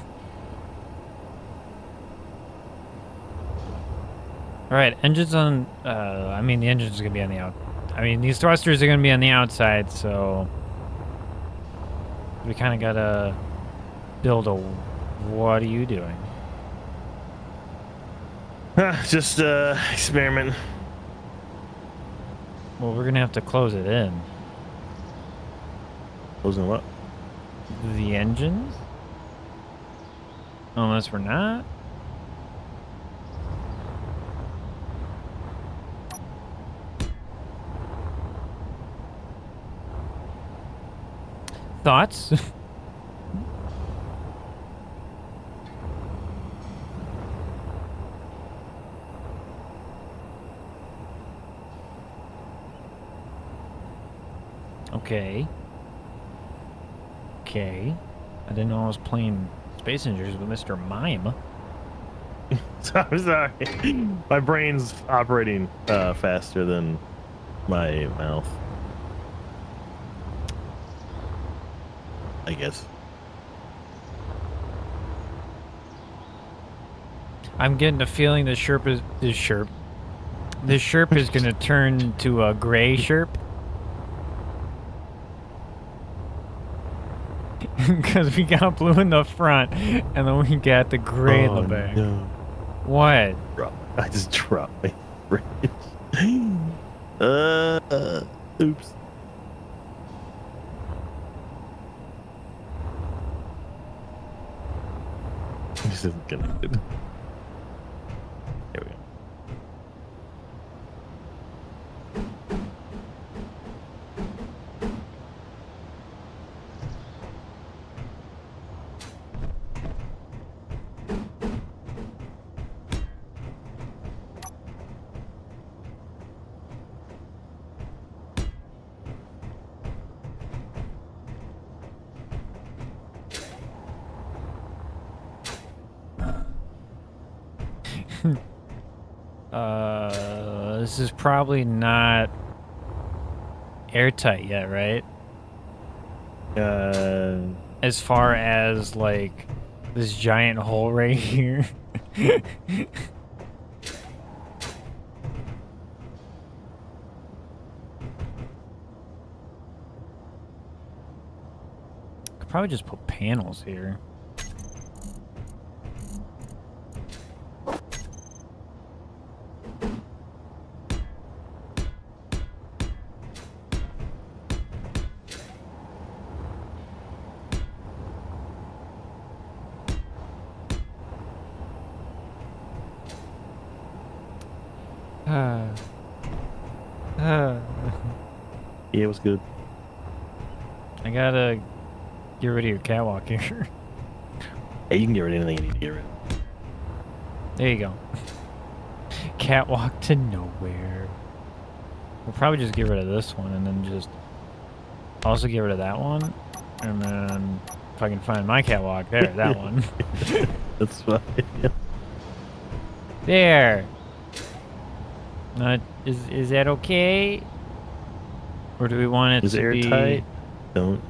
Alright, engines on... I mean, the engine's going to be on the out... I mean, these thrusters are going to be on the outside, so... We kind of got to build a... What are you doing? Just experiment. Well, we're going to have to close it in. Closing what? The engines? Unless we're not? Thoughts? Okay. Okay. I didn't know I was playing Space Invaders with Mr. Mime. I'm sorry. My brain's operating faster than my mouth, I guess. I'm getting the feeling the Sherp is gonna turn to a gray Sherp. Because we got blue in the front, and then we got the gray in the back. No. What? I just dropped my brain. Oops. This isn't connected. There we go. This is probably not airtight yet, right? As far as like this giant hole right here. Could probably just put panels here. Yeah, it was good. I gotta get rid of your catwalk here. Hey, you can get rid of anything you need to get rid of. There you go. Catwalk to nowhere. We'll probably just get rid of this one and then just Also get rid of that one. And then if I can find my catwalk, there, that one. That's fine. Yeah. There. Is that okay? Or do we want it Is to it be airtight? Don't.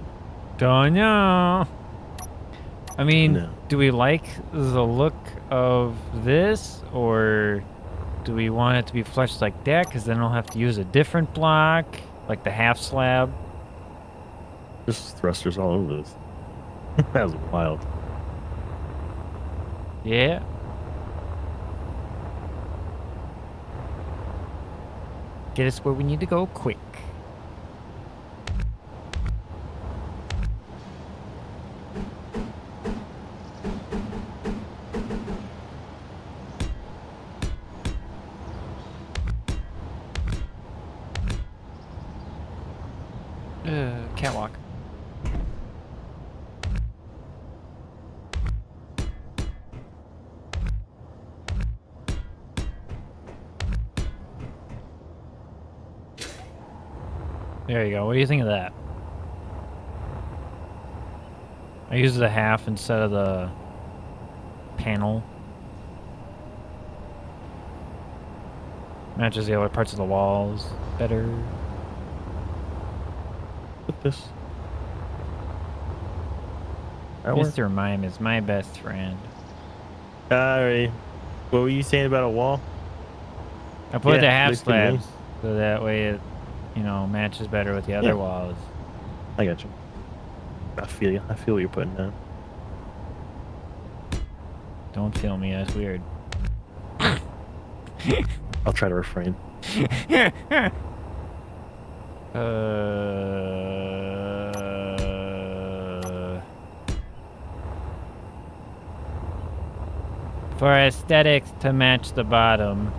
Don't know. I mean, No. do we like the look of this, or do we want it to be fleshed like that? Because then I'll have to use a different block, like the half slab. There's thrusters all over this. That was wild. Yeah. Get us where we need to go quick. Catwalk. There you go. What do you think of that? I used the half instead of the panel. Matches the other parts of the walls better. Put this. That work? Mr. Mime is my best friend. Alright. What were you saying about a wall? I put the Yeah, half looks good to me. slabs so that way it, matches better with the other Yeah. walls. I got you. I feel you. I feel what you're putting down. Don't feel me, that's weird. I'll try to refrain. For aesthetics to match the bottom.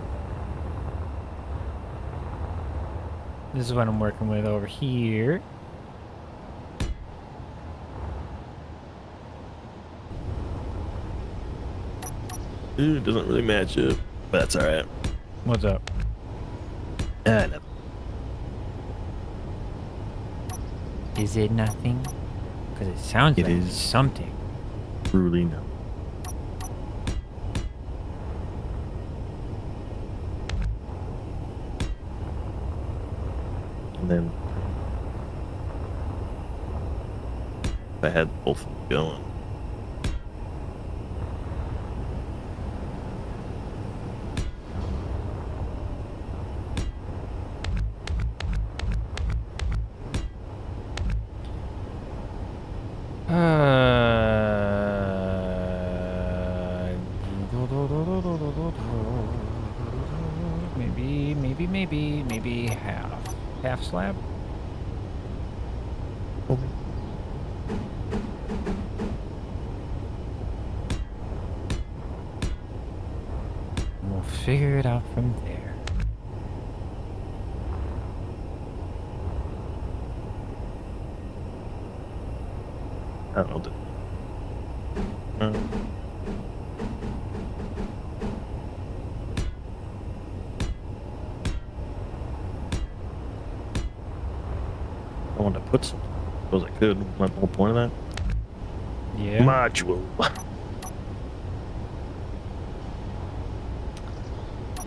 This is what I'm working with over here. Ooh, it doesn't really match up, but that's alright. What's up? No. Is it nothing? Because it sounds It like is. something. Truly no. And then if I had both of them going. Maybe half slab. Okay. We'll figure it out from there. I don't know. I wanted to put some. I suppose I could. Not the whole point of that. Yeah. Module.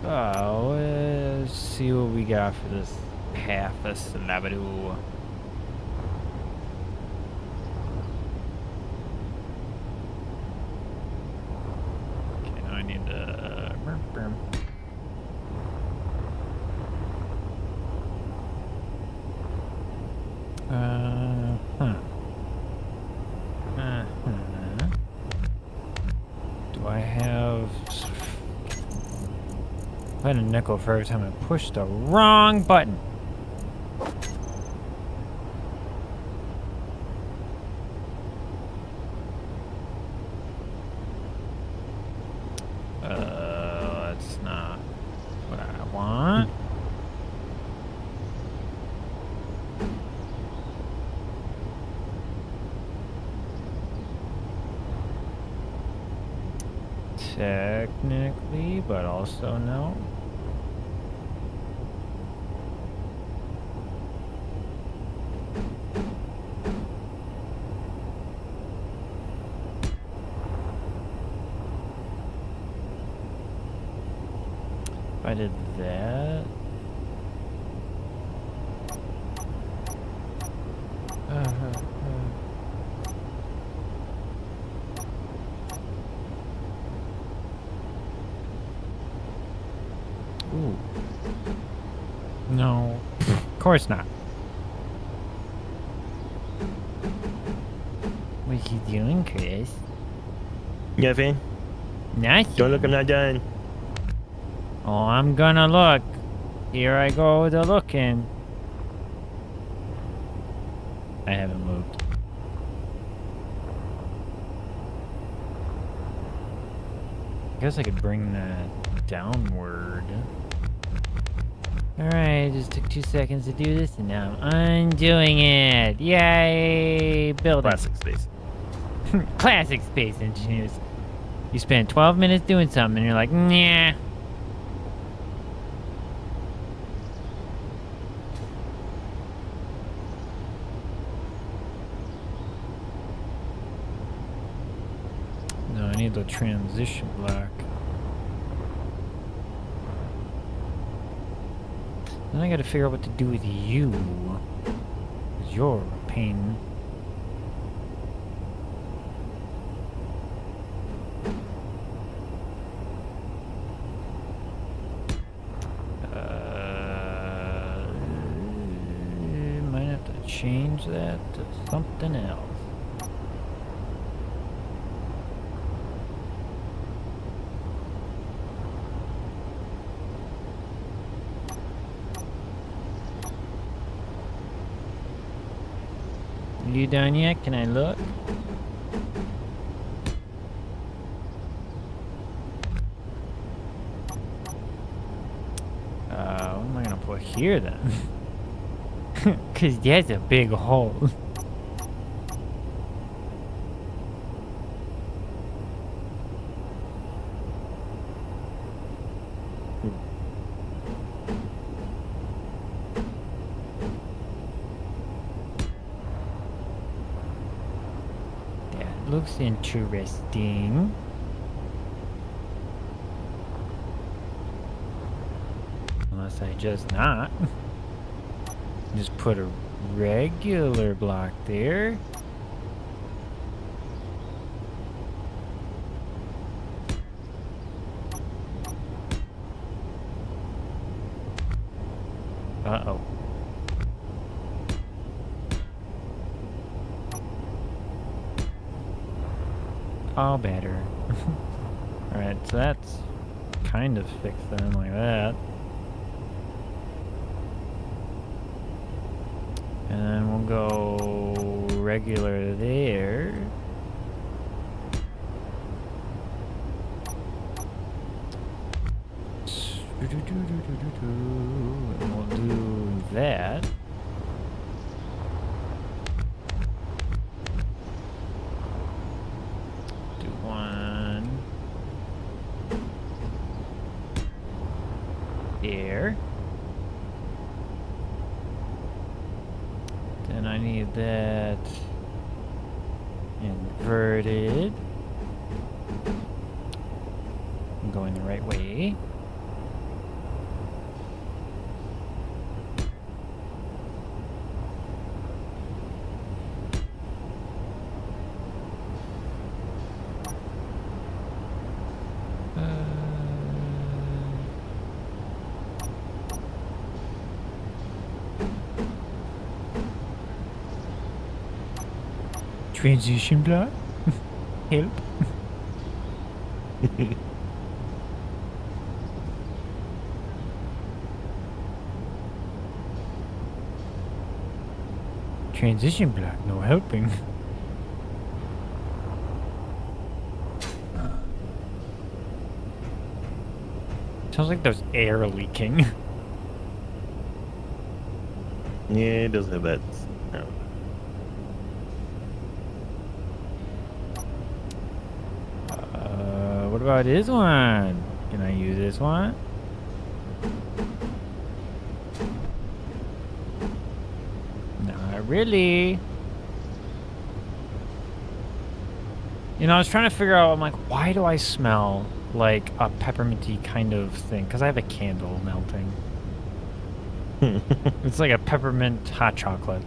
Oh, let's see what we got for this half a slabadoo. Okay, now I need to. Do I have? I had a nickel for every time I pushed the wrong button. That's not what I want. Technically, but also no. I did that. Ooh. No. Of course not. What you doing, Chris? Nothing. Nothing. Don't look, I'm not done. Oh, I'm gonna look. Here I go to looking. I haven't moved. I guess I could bring that downward. Alright, it just took 2 seconds to do this, and now I'm undoing it. Yay! Building. Classic space. Classic space engineers. You spend 12 minutes doing something, and you're like, nah. No, I need the transition block. Then I gotta figure out what to do with you. 'Cause you're a pain. Might have to change that to something else. You done yet? Can I look? What am I gonna put here then? Cause that's a big hole. That looks interesting. Unless I just not. Just put a regular block there. Uh-oh. All better. Alright, so that's kind of fixed then like that. And then we'll go regular there. And we'll do that. Do one there. Then I need that inverted. I'm going the right way. Transition block? Help. Transition block, no helping. Sounds like there's air leaking. Yeah, it does have that. No. What about this one? Can I use this one? Not really. You know, I was trying to figure out, I'm like, why do I smell like a pepperminty kind of thing, because I have a candle melting. It's like a peppermint hot chocolate.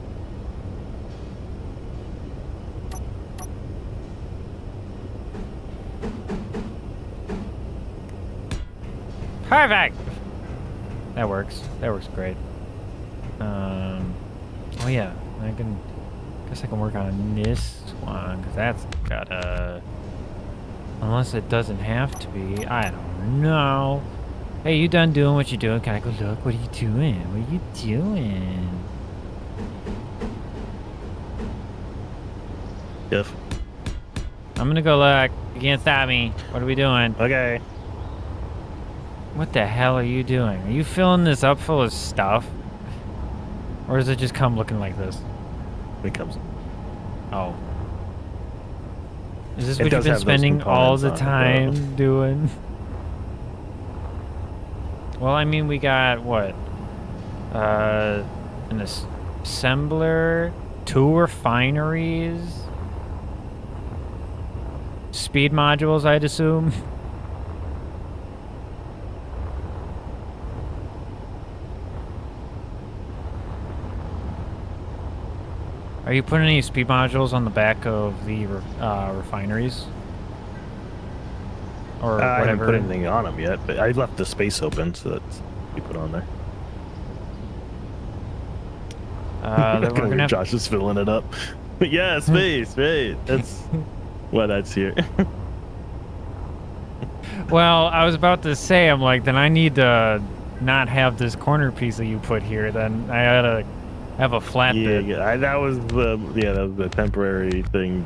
Perfect! That works. That works great. Oh yeah, guess I can work on this one, because that's gotta... Unless it doesn't have to be. I don't know. Hey, you done doing what you're doing? Can I go look? What are you doing? What are you doing? If. I'm gonna go look. You can't stop me. What are we doing? Okay. What the hell are you doing? Are you filling this up full of stuff? Or does it just come looking like this? It comes. Oh. Is this It what you've does been have those spending all the components on it, though. time doing? Well, I mean, we got what? An assembler, 2 refineries, speed modules, I'd assume. Are you putting any speed modules on the back of the refineries? Or I haven't whatever? put anything on them yet, but I left the space open, so that's you put on there. Then we're gonna have... Josh is filling it up. Yeah, space, right? That's why that's here. Well, I was about to say, I'm like, then I need to not have this corner piece that you put here. Then I gotta have a flat bit. Yeah, that was the temporary thing.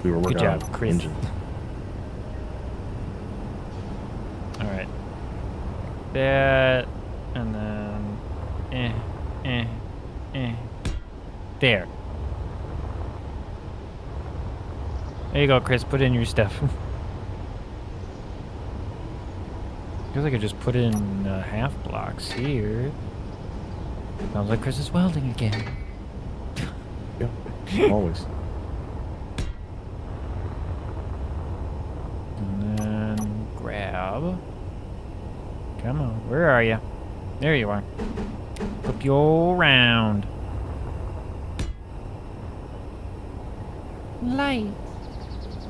We were working Good job, on Chris. engine. All right. That, and then, there. There you go, Chris. Put in your stuff. Feels like I just put in half blocks here. Sounds like Chris is welding again. Yeah, always. And then grab. Come on, where are you? There you are. Flip you around. Light.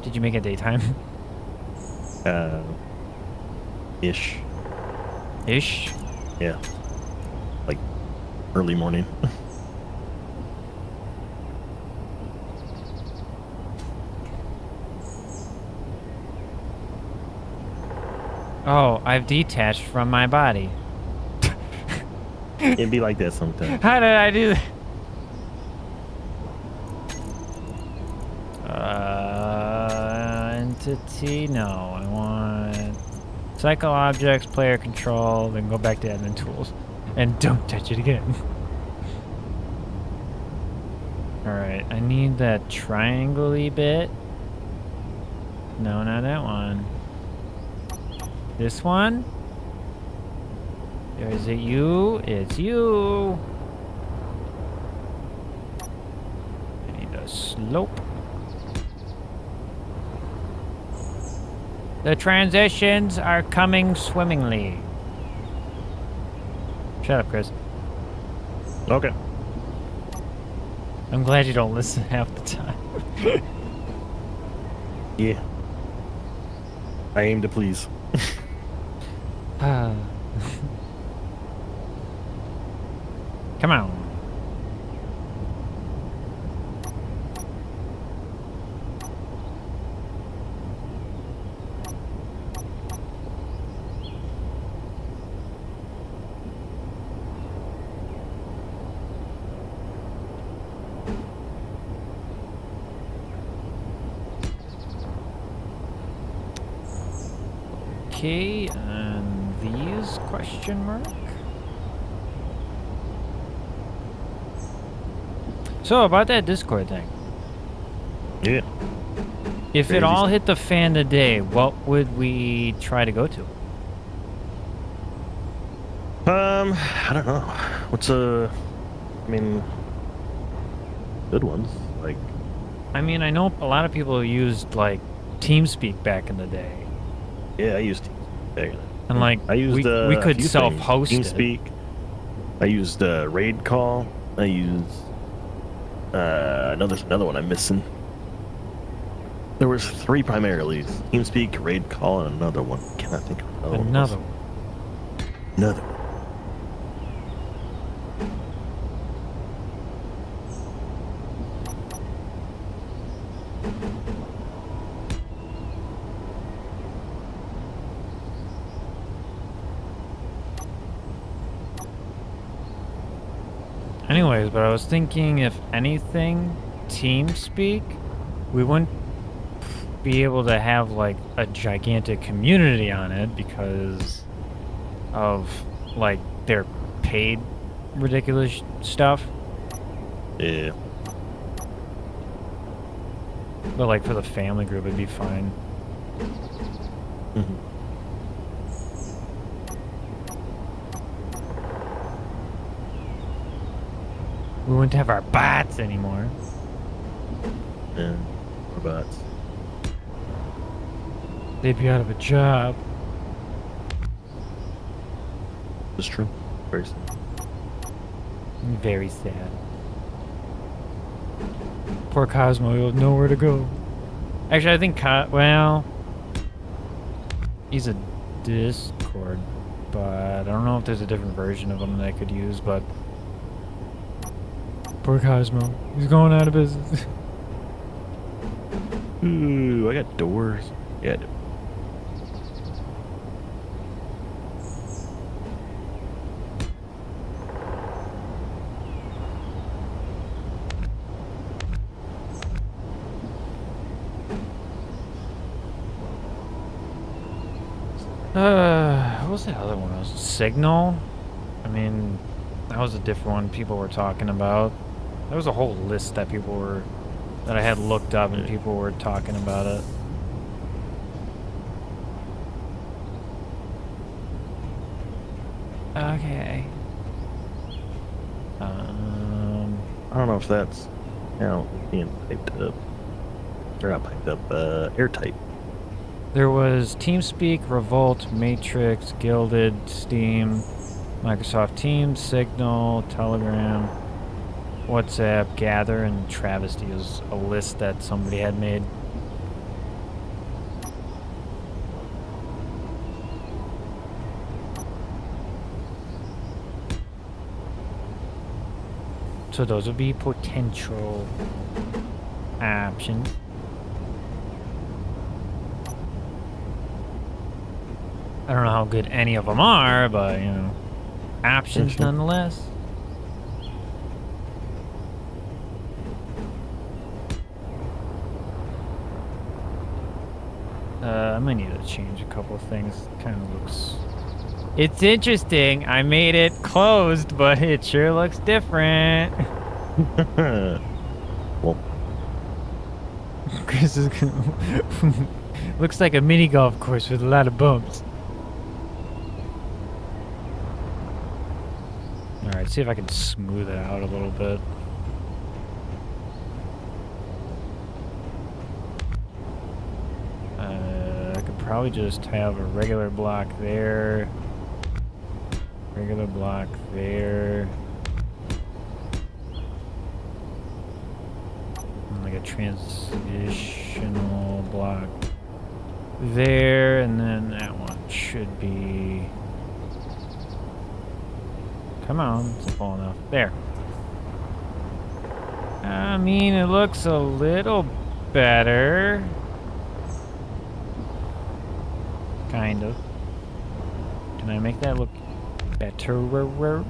Did you make it daytime? Ish. Ish. Yeah. Like early morning. Oh, I've detached from my body. It'd be like that sometimes. How did I do that? Entity? No, I want cycle objects, player control, then go back to admin tools. And don't touch it again. Alright, I need that triangle-y bit. No, not that one. This one? Or is it you? It's you! I need a slope. The transitions are coming swimmingly. Shut up, Chris. Okay. I'm glad you don't listen half the time. Yeah. I aim to please. Come on. Okay, and these question mark? So about that Discord thing. Yeah. If Crazy it all stuff. hit the fan today, what would we try to go to? I don't know. What's I mean, good ones like. I mean, I know a lot of people used like TeamSpeak back in the day. Yeah, I used TeamSpeak. And like I used we a could few self-host things. it. TeamSpeak. I used Raid Call. I used I know there's another one I'm missing. There was 3 primarily: TeamSpeak, Raid Call, and another one. Cannot think of another one. Another was. one. Another one. Anyways, but I was thinking, if anything, TeamSpeak, we wouldn't be able to have like a gigantic community on it because of like their paid ridiculous stuff. Yeah. But like for the family group, it'd be fine. Mhm. We wouldn't have our bots anymore. Yeah. Robots. They'd be out of a job. That's true. Very sad. Very sad. Poor Cosmo, he'll have nowhere to go. Actually, I think well, he's a Discord, but I don't know if there's a different version of him that I could use, but poor Cosmo, he's going out of business. Ooh, I got doors. Yeah, I do. What was the other one? It was Signal? I mean, that was a different one people were talking about. There was a whole list that that I had looked up and people were talking about it. Okay. I don't know if that's being piped up. Or not piped up, airtight. There was TeamSpeak, Revolt, Matrix, Gilded, Steam, Microsoft Teams, Signal, Telegram, WhatsApp, Gather, and Travesty is a list that somebody had made. So those would be potential options. I don't know how good any of them are, but, you know, options nonetheless. I might need to change a couple of things. Kind of looks... It's interesting. I made it closed, but it sure looks different. Well, Chris is looks like a mini golf course with a lot of bumps. Alright, see if I can smooth it out a little bit. I could probably just have a regular block there. Regular block there. And like a transitional block there, and then that one should be... Come on, simple enough. There. I mean, it looks a little better. Kind of. Can I make that look better? Well.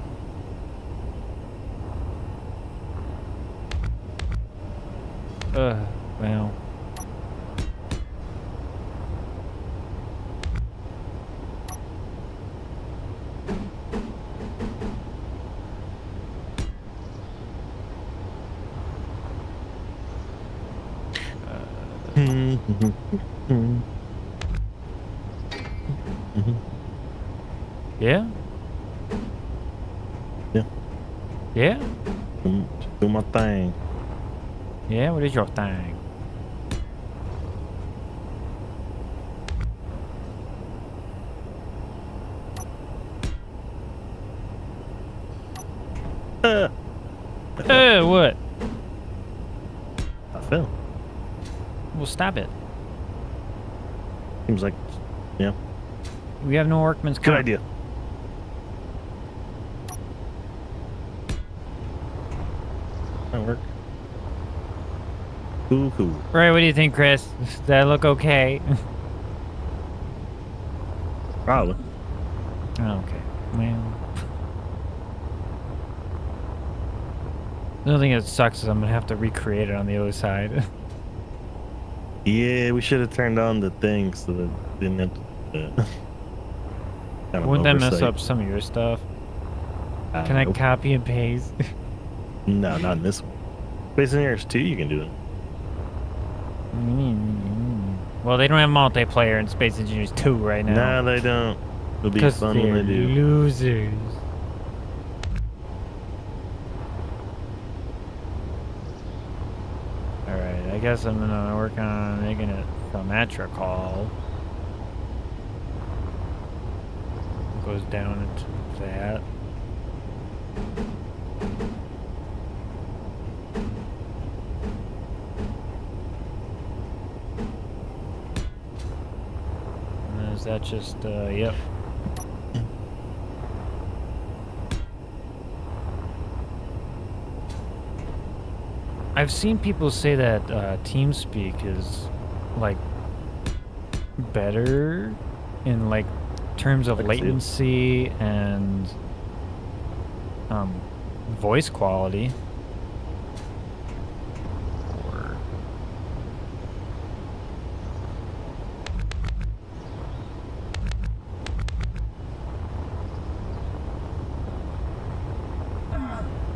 Yeah? Yeah. Yeah? Do my thing. Yeah, what is your thing? What? I fell. Well, stop it. Seems like, yeah, We have no workman's good comp. idea. That work. Hoo-hoo. Right, what do you think, Chris? Does that look okay? Probably. Okay, man. The only thing that sucks is I'm gonna have to recreate it on the other side. Yeah, we should have turned on the thing so that it didn't have to, kind of Wouldn't that mess oversight. up some of your stuff? Can I Nope. copy and paste? No, not in this one. Space Engineers 2, you can do it. Well, they don't have multiplayer in Space Engineers 2 right now. No, they don't. It'll be Because fun they're when they do. losers. Alright, I guess I'm gonna work on making it symmetrical. It goes down into that. And is that just, yep. I've seen people say that TeamSpeak is like better in like terms of I can see it. latency and voice quality. Or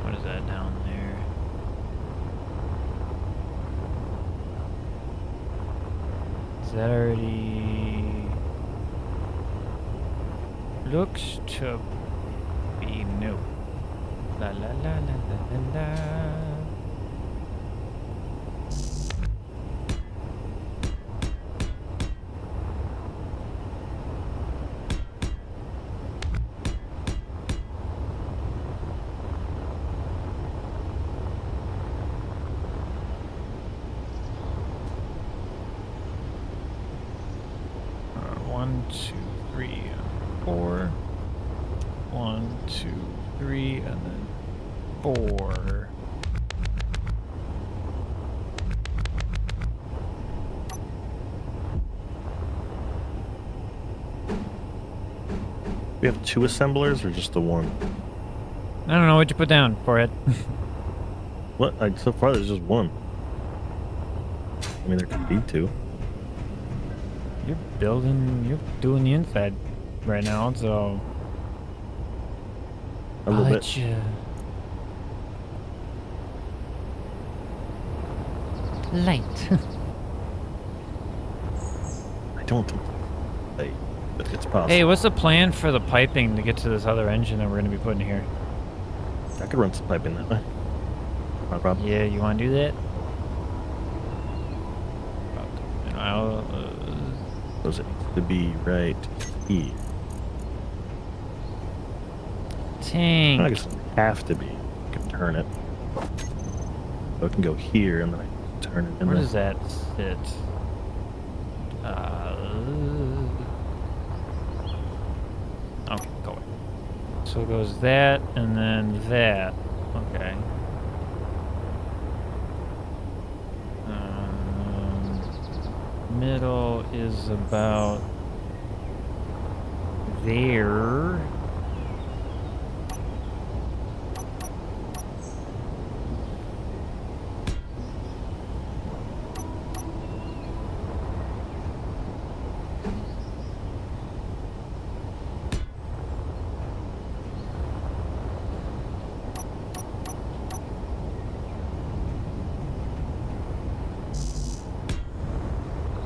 what is that down there? Is that already looks to be new. La la la la la la la. One, two, three, and 4. 1, 2, 3, and then 4. We have 2 assemblers or just the one? I don't know what you put down, forehead. What? So far, there's just one. I mean, there could be 2. You're doing the inside right now, so A little I'll bit. let you. Light. I don't think. Hey, but it's possible. Hey, what's the plan for the piping to get to this other engine that we're going to be putting here? I could run some piping that way. No problem. Yeah, you want to do that? And I'll, Those it needs to be right here. tank. I guess it doesn't have to be. You can turn it. So it can go here and then I can turn it in Where there. does that sit? Okay, go away. So it goes that and then that. Okay. Middle is about there.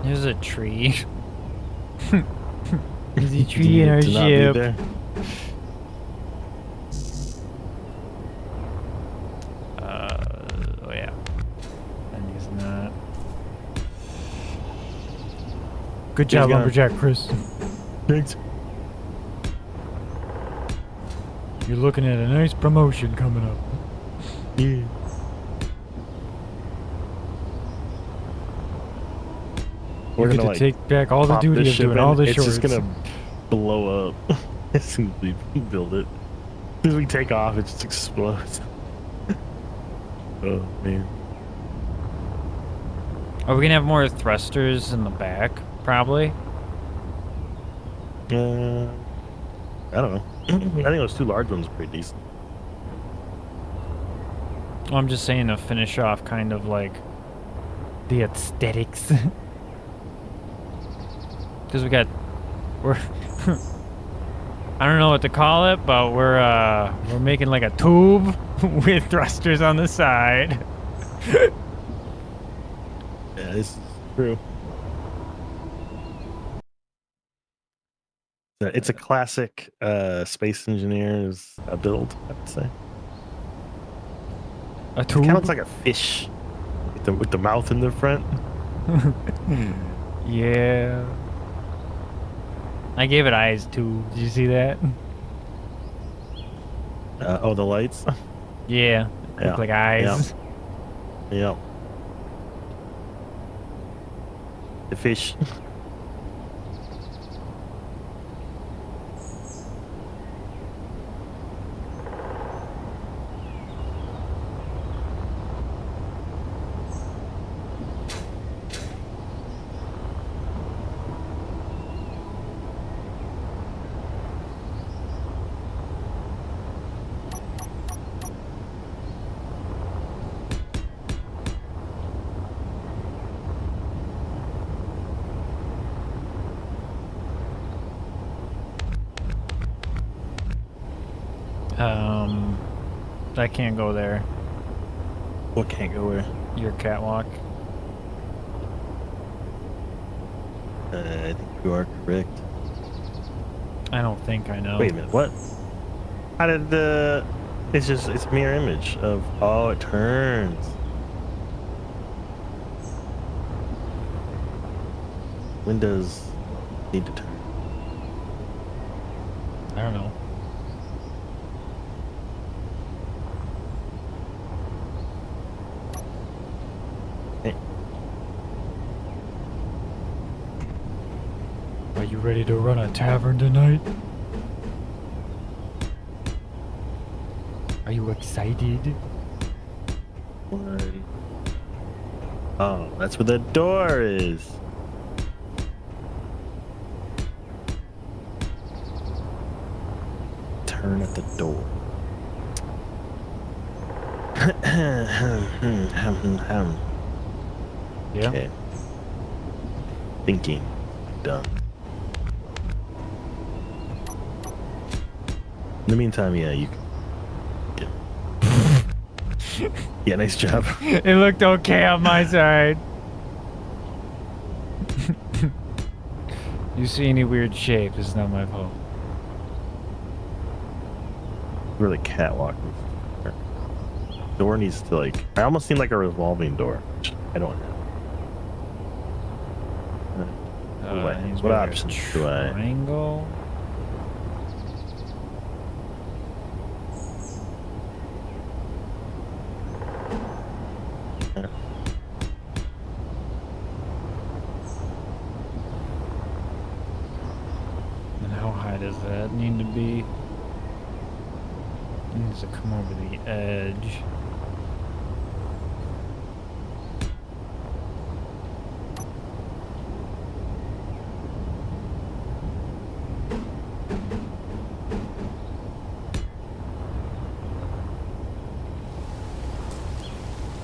There's a tree. There's a tree in our To not be ship. there. Oh yeah. And he's not. Good job, gone. Lumberjack Chris. Thanks. You're looking at a nice promotion coming up. Yeah. You We're get gonna to like take back all the pop duty this of ship doing in. all the It's shorts. just gonna blow up as soon as we build it. As soon as we take off, it just explodes. Oh man. Are we gonna have more thrusters in the back? Probably. I don't know. I think those two large ones are pretty decent. Well, I'm just saying to finish off kind of like the aesthetics. Because we're I don't know what to call it, but we're making like a tube with thrusters on the side. Yeah, this is true. It's a classic Space Engineers build, I would say. A It kind tube? of looks like a fish with the mouth in the front. Yeah. I gave it eyes too. Did you see that? Oh, the lights. Yeah. Yeah. Look like eyes. Yep. The fish. I can't go there. What can't go where? Your catwalk. I think you are correct. I don't think I know. Wait a minute. What? How did the? It's a mirror image of. Oh, it turns. Windows need to turn. I don't know. Hey. Are you ready to run a tavern tonight? Are you excited? One. Oh, that's where the door is. Turn at the door. Yeah. Okay. Thinking. Done. In the meantime, yeah, you can. Yeah, nice job. It looked okay on my side. You see any weird shape, it's not my fault. Really catwalk. Door needs to like. I almost seem like a revolving door, which I don't have. Needs What like a options do I? Triangle. And how high does that need to be? It needs to come over the edge.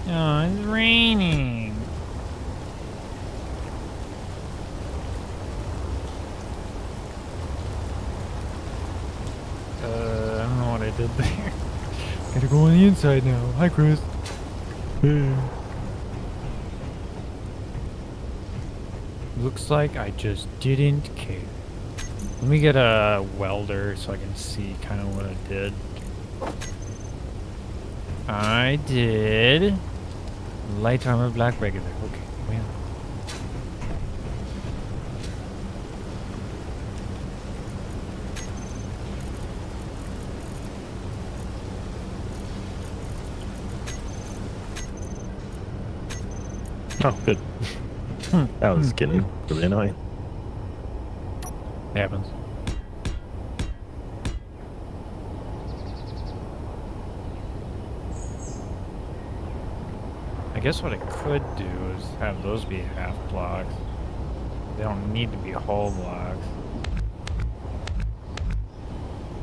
Oh, it's raining. I don't know what I did there. Gotta go on the inside now. Hi, Chris. Looks like I just didn't care. Let me get a welder so I can see kind of what I did. I did light armor, black regular. Okay, well. Oh, good. That was getting really annoying. Happens. I guess what I could do is have those be half blocks. They don't need to be whole blocks.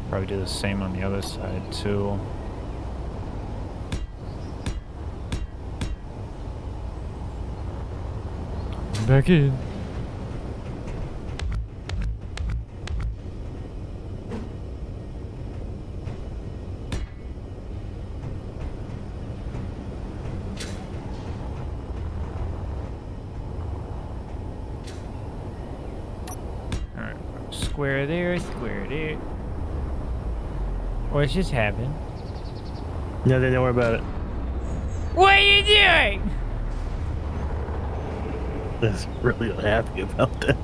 Probably do the same on the other side too. I'm back in. Alright, square there, square there. What's just happened? No, don't worry about it. What are you doing? I was really unhappy about that.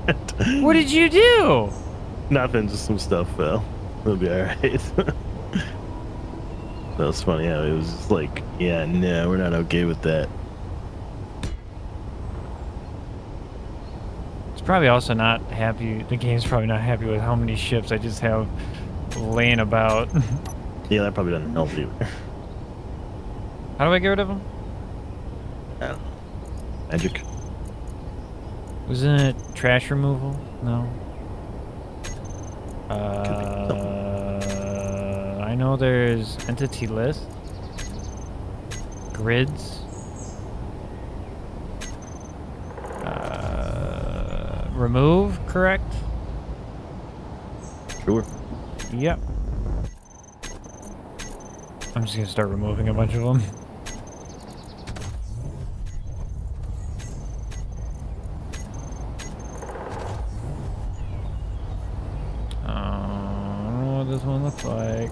What did you do? Nothing, just some stuff fell. It'll be alright. That was funny. Yeah, it was just like, yeah, no, we're not okay with that. It's probably also not happy. The game's probably not happy with how many ships I just have laying about. Yeah, that probably doesn't help either. How do I get rid of them? I don't know. Magic. Wasn't it trash removal? No. I know there's entity list, grids, remove, correct? Sure. Yep. I'm just gonna start removing a bunch of them. What does one look like?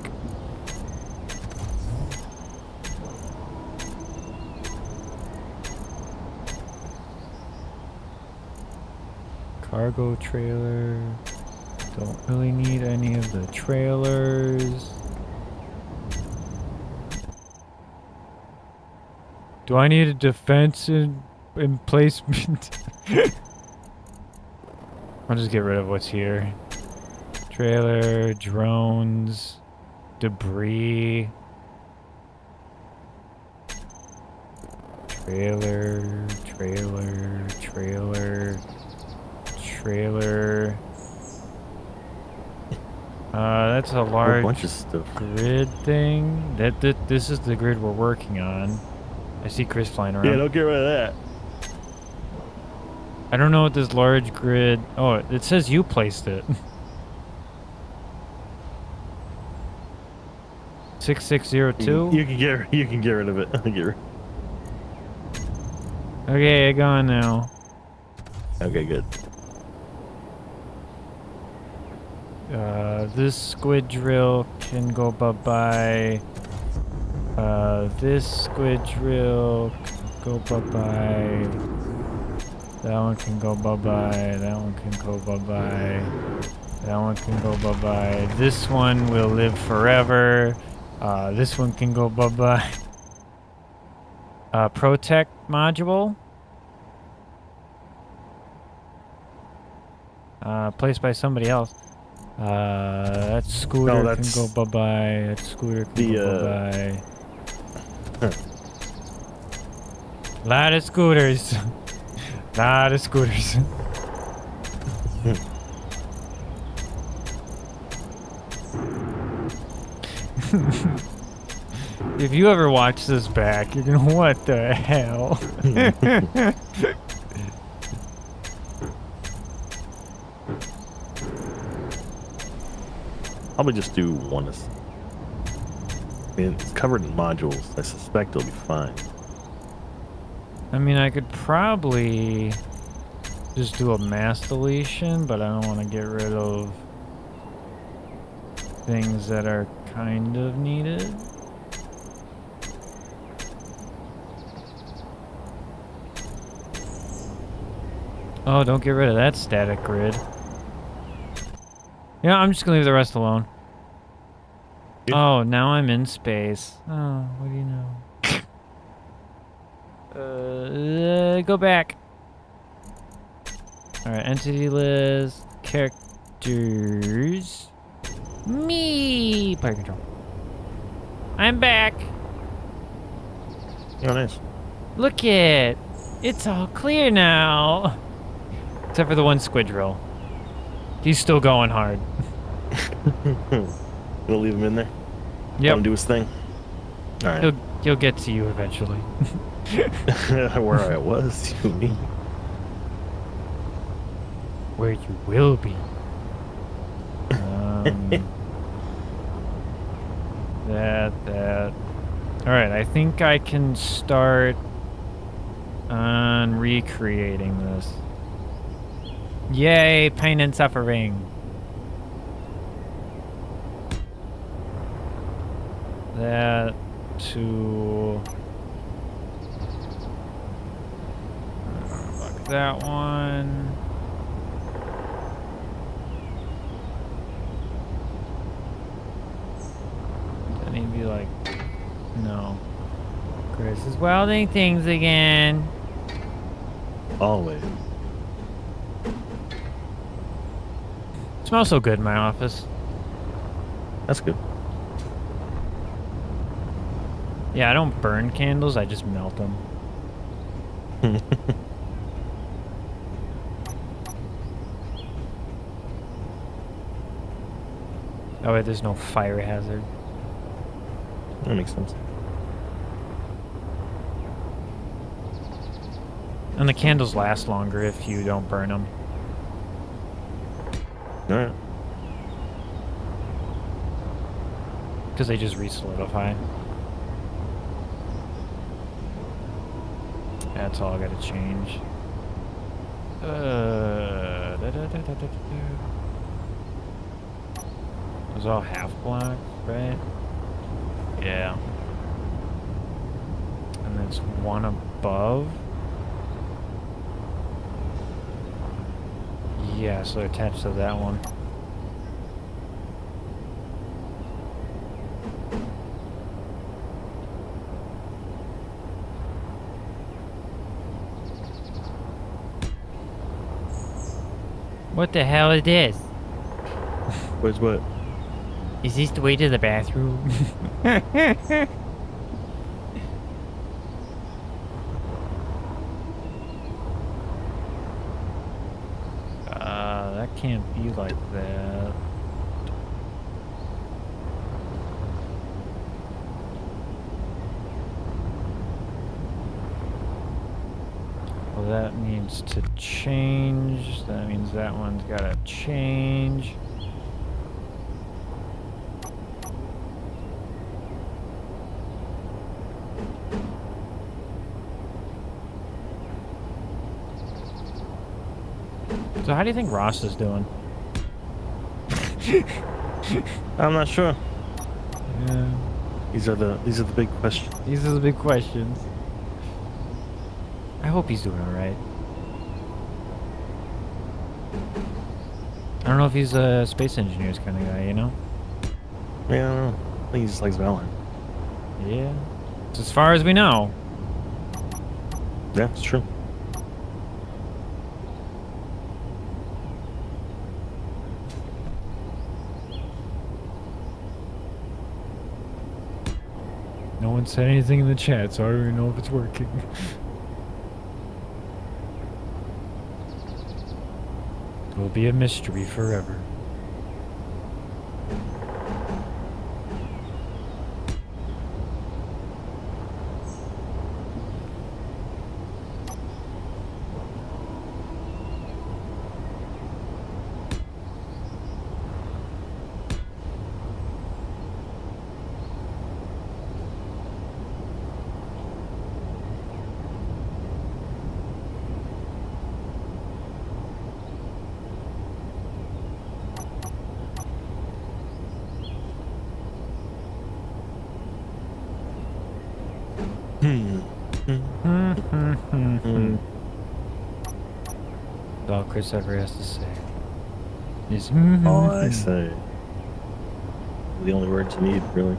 Cargo trailer. Don't really need any of the trailers. Do I need a defense in placement? I'll just get rid of what's here. Trailer, drones, debris. Trailer, trailer, trailer, trailer. That's a large bunch of stuff. grid thing. This is the grid we're working on. I see Chris flying around. Yeah, don't get rid of that. I don't know what this large grid... Oh, it says you placed it. 6602? You can get rid of it. Okay, gone now. Okay, good. This squid drill can go bye-bye. This squid drill can go bye-bye. That one can go bye-bye. That one can go bye-bye. That one can go bye-bye. This one will live forever. This one can go bye-bye. Protect module. Placed by somebody else. That scooter can go bye-bye. That scooter can go bye-bye. Lot of scooters. Lot of scooters. If you ever watch this back, you're gonna, what the hell? Probably just do one. I mean, it's covered in modules. I suspect it'll be fine. I mean, I could probably just do a mass deletion, but I don't want to get rid of things that are kind of needed. Oh, don't get rid of that static grid. Yeah, I'm just gonna leave the rest alone. Yeah. Oh, now I'm in space. Oh, what do you know? Go back. All right, entity list, characters. Me, player control. I'm back. Oh, nice. Look it. It's all clear now. Except for the one squidrill. He's still going hard. We'll leave him in there. Let Yep. him do his thing. All right. He'll get to you eventually. Where I was, you mean? Where you will be. That. All right, I think I can start on recreating this. Yay, pain and suffering. That to fuck that one. Does need to be like no. Chris is welding things again. Always. It smells so good in my office. That's good. Yeah, I don't burn candles, I just melt them. Oh wait, there's no fire hazard. That makes sense. And the candles last longer if you don't burn them. All right. Because they just re-solidify. That's all I gotta change. Those all half blocks, right? Yeah. And there's one above. Yeah, so they're attached to that one. What the hell is this? Where's what? Is this the way to the bathroom? That can't be like that. Well, that needs to change. That means that one's gotta change. So how do you think Ross is doing? I'm not sure. Yeah. These are the big questions. These are the big questions. I hope he's doing alright. I don't know if he's a space engineers kind of guy, you know? Yeah, I don't know. I think he just likes Valorant. Yeah. It's as far as we know. Yeah, it's true. No one said anything in the chat, so I don't even know if it's working. It will be a mystery forever. All Chris ever has to say is All I say. The only words you need, really.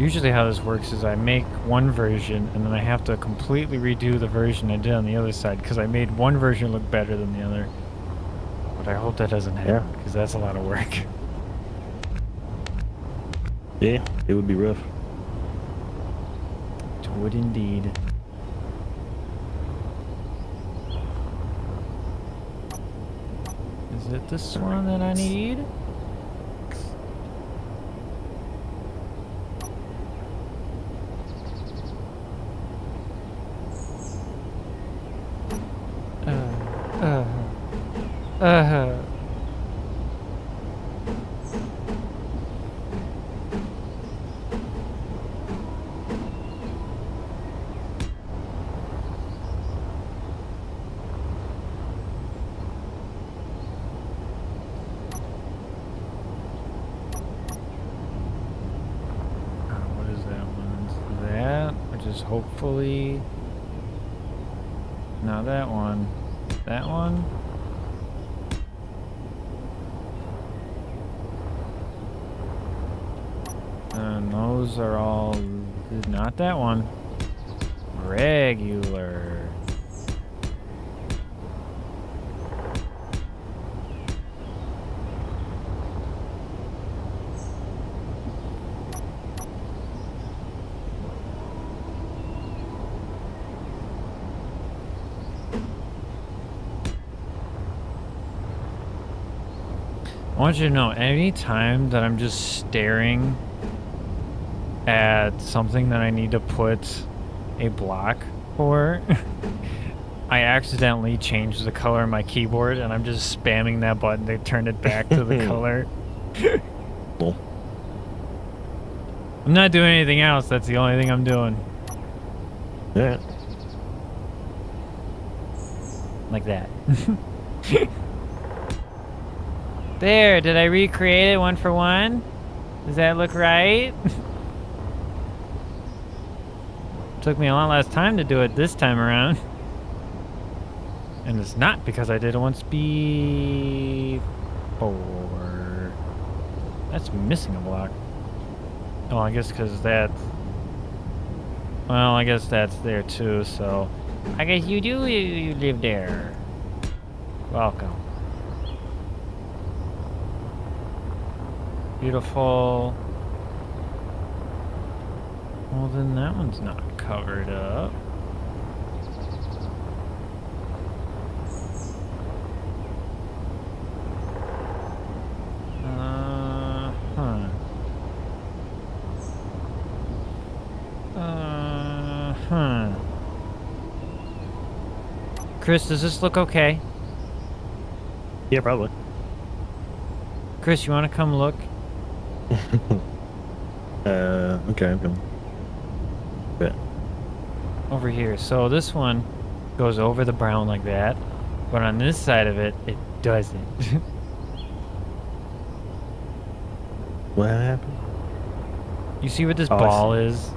Usually how this works is I make one version and then I have to completely redo the version I did on the other side because I made one version look better than the other. But I hope that doesn't happen because that's a lot of work. Yeah, it would be rough. It would indeed. Is it this one that I need? What is that one? Is that, which is hopefully not that one. That one? And those are all not that one. Regular. I want you to know, any time that I'm just staring at something that I need to put a block for, I accidentally changed the color of my keyboard and I'm just spamming that button to turn it back to the color. Cool. I'm not doing anything else, that's the only thing I'm doing. Yeah. Like that. There, did I recreate it one for one? Does that look right? Took me a lot less time to do it this time around. And it's not because I did it once before. That's missing a block. Oh, I guess because that... Well, I guess that's there too, so... I guess you live there. Welcome. Beautiful. Well, then that one's not covered up. Chris, does this look okay? Yeah, probably. Chris, you want to come look? Okay, I'm coming. Yeah. Over here. So this one goes over the brown like that, but on this side of it, it doesn't. What happened? You see what this Oh, I ball see. is?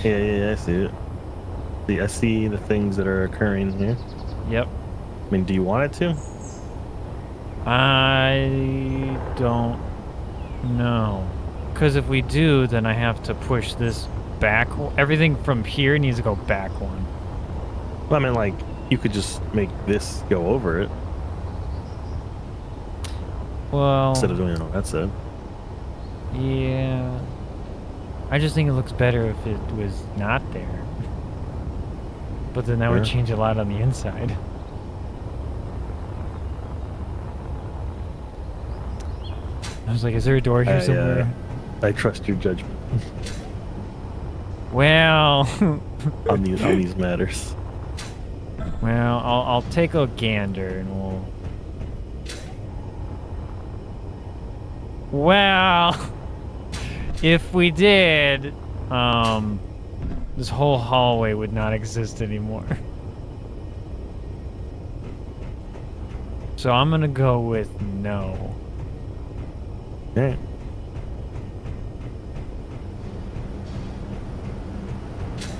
Yeah, I see it. I see the things that are occurring here. Yep. I mean, do you want it to? I don't know. Because if we do, then I have to push this back. Everything from here needs to go back one. Well, I mean, like, you could just make this go over it Well, instead of doing it on that side. yeah. I just think it looks better if it was not there. But then that would Sure. change a lot on the inside. I was like, is there a door here somewhere? I trust your judgment Well, on these matters. well, I'll take a gander and we'll. Well, if we did, this whole hallway would not exist anymore. So I'm gonna go with no. Yeah.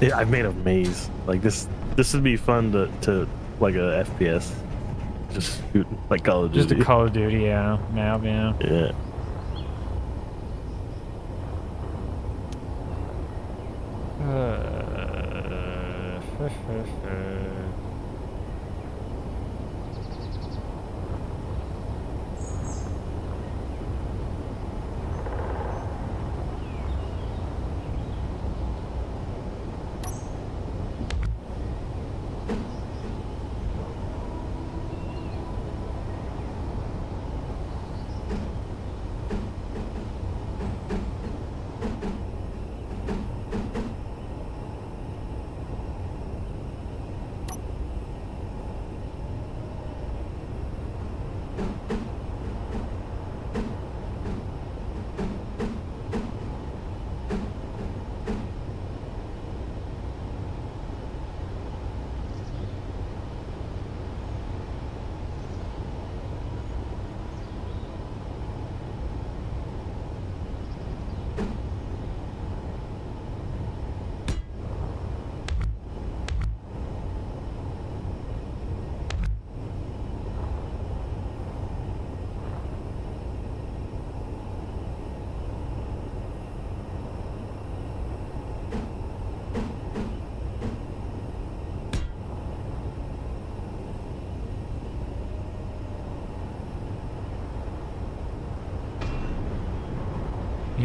Yeah, I've made a maze. Like this would be fun to like a FPS. Just shoot like Call of Duty. Just a Call of Duty, yeah, map, yeah. Yeah.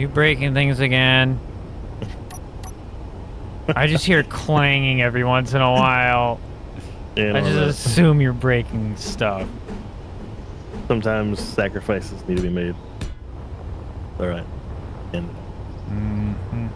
You breaking things again? I just hear clanging every once in a while. And I just assume you're breaking stuff. sometimes sacrifices need to be made. All right. And Mm-hmm.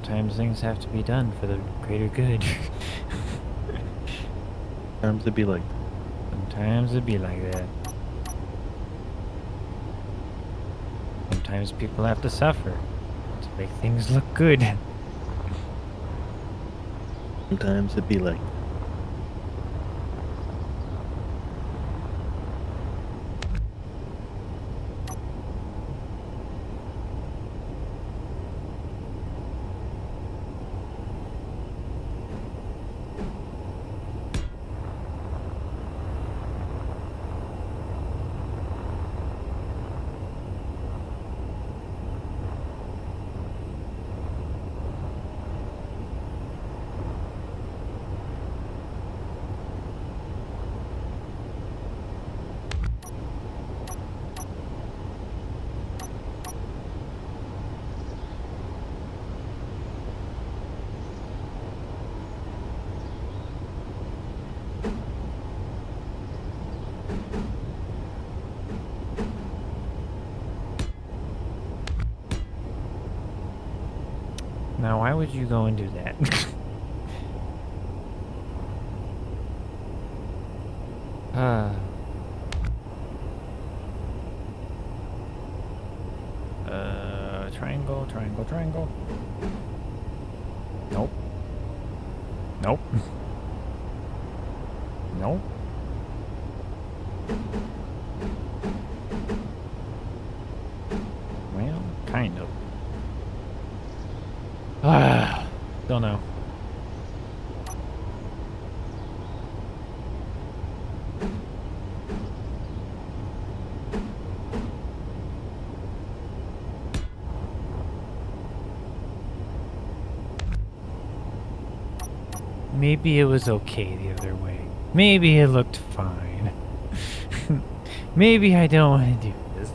Sometimes things have to be done for the greater good. sometimes it'd be like, Sometimes it'd be like that. Sometimes people have to suffer to make things look good. sometimes it'd be like, Now, why would you go and do that? triangle, triangle, triangle. Nope. Nope. Nope. Well, kind of. Ah, don't know. Maybe it was okay the other way. Maybe it looked fine. Maybe I don't want to do this.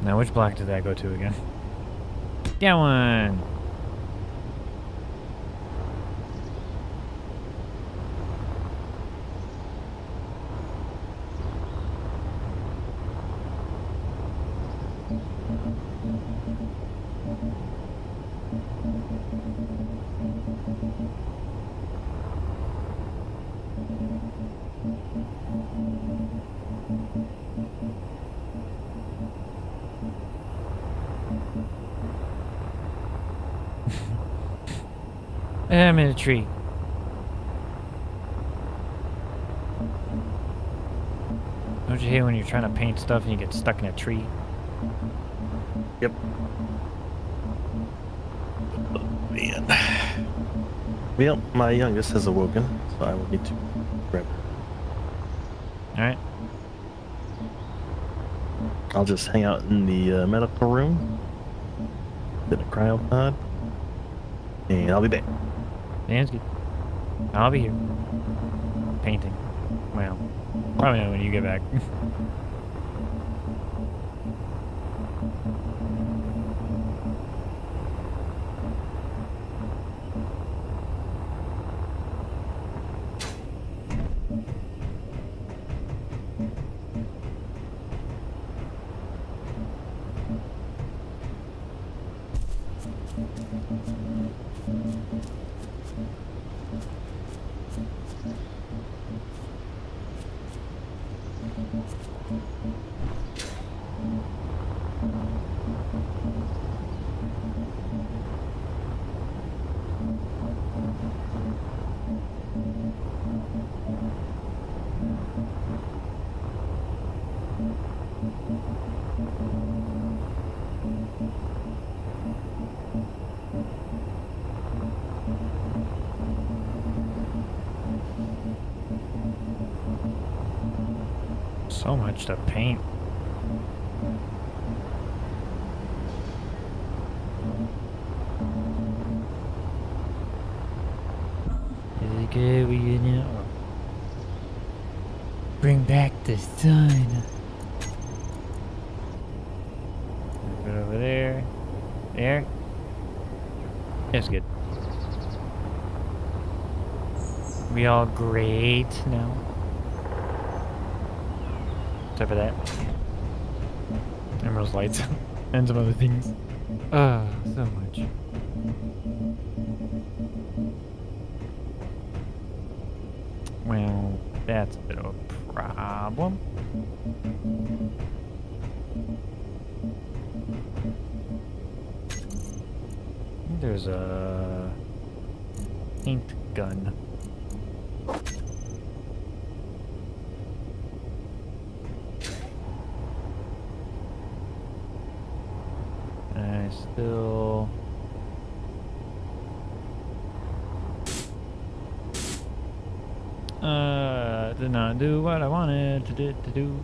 Now, which block did that go to again? That one! I'm in a tree. Don't you hate when you're trying to paint stuff and you get stuck in a tree? Yep. Oh, man. Well, my youngest has awoken, so I will need to grab her. Alright. I'll just hang out in the medical room, in a cryopod, and I'll be back. Sounds good. I'll be here. Painting. Well, probably not when you get back. So much to paint. Is it good? We know. Bring back the sun. Put it over there. There. That's good. We all great now. Except for that. Emerald's lights. And some other things. So much. Well, that's a bit of a problem. There's a paint gun. I still did not do what I wanted to do.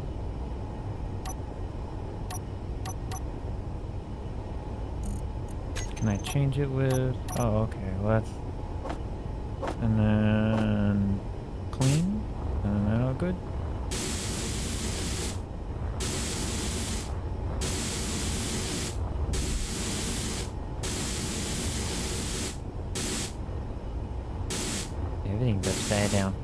Can I change it with? Oh, okay. Well, that's and then clean, and then all good. Everything's upside down.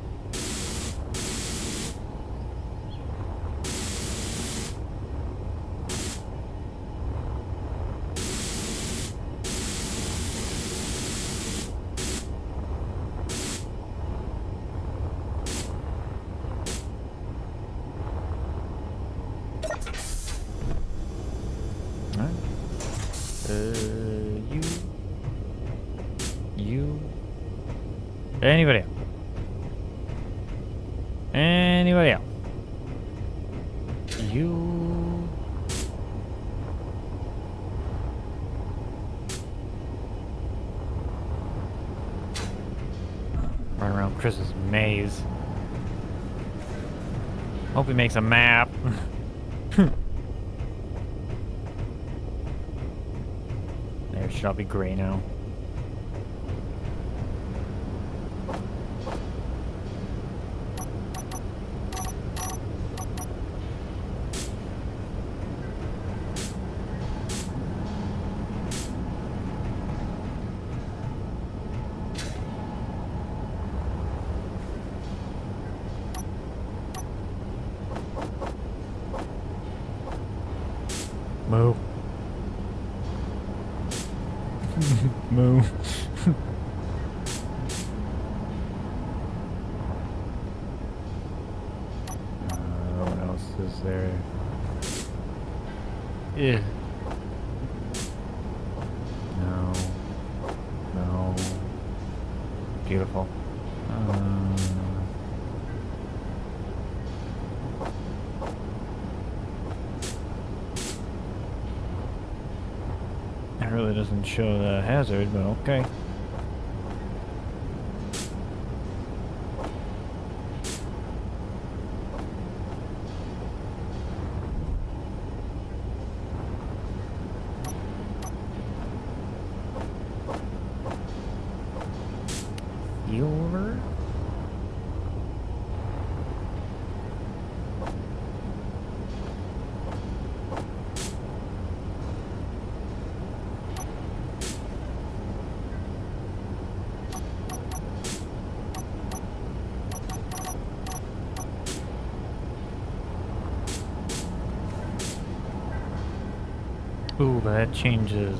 Alright. You. Anybody else? Anybody else? You. Run around Chris's maze. Hope he makes a map. There, should all be gray now. Moo. Moo. What else is there? Yeah. No. No. Beautiful. It really doesn't show the hazard, but okay. Silver? Ooh, but that changes.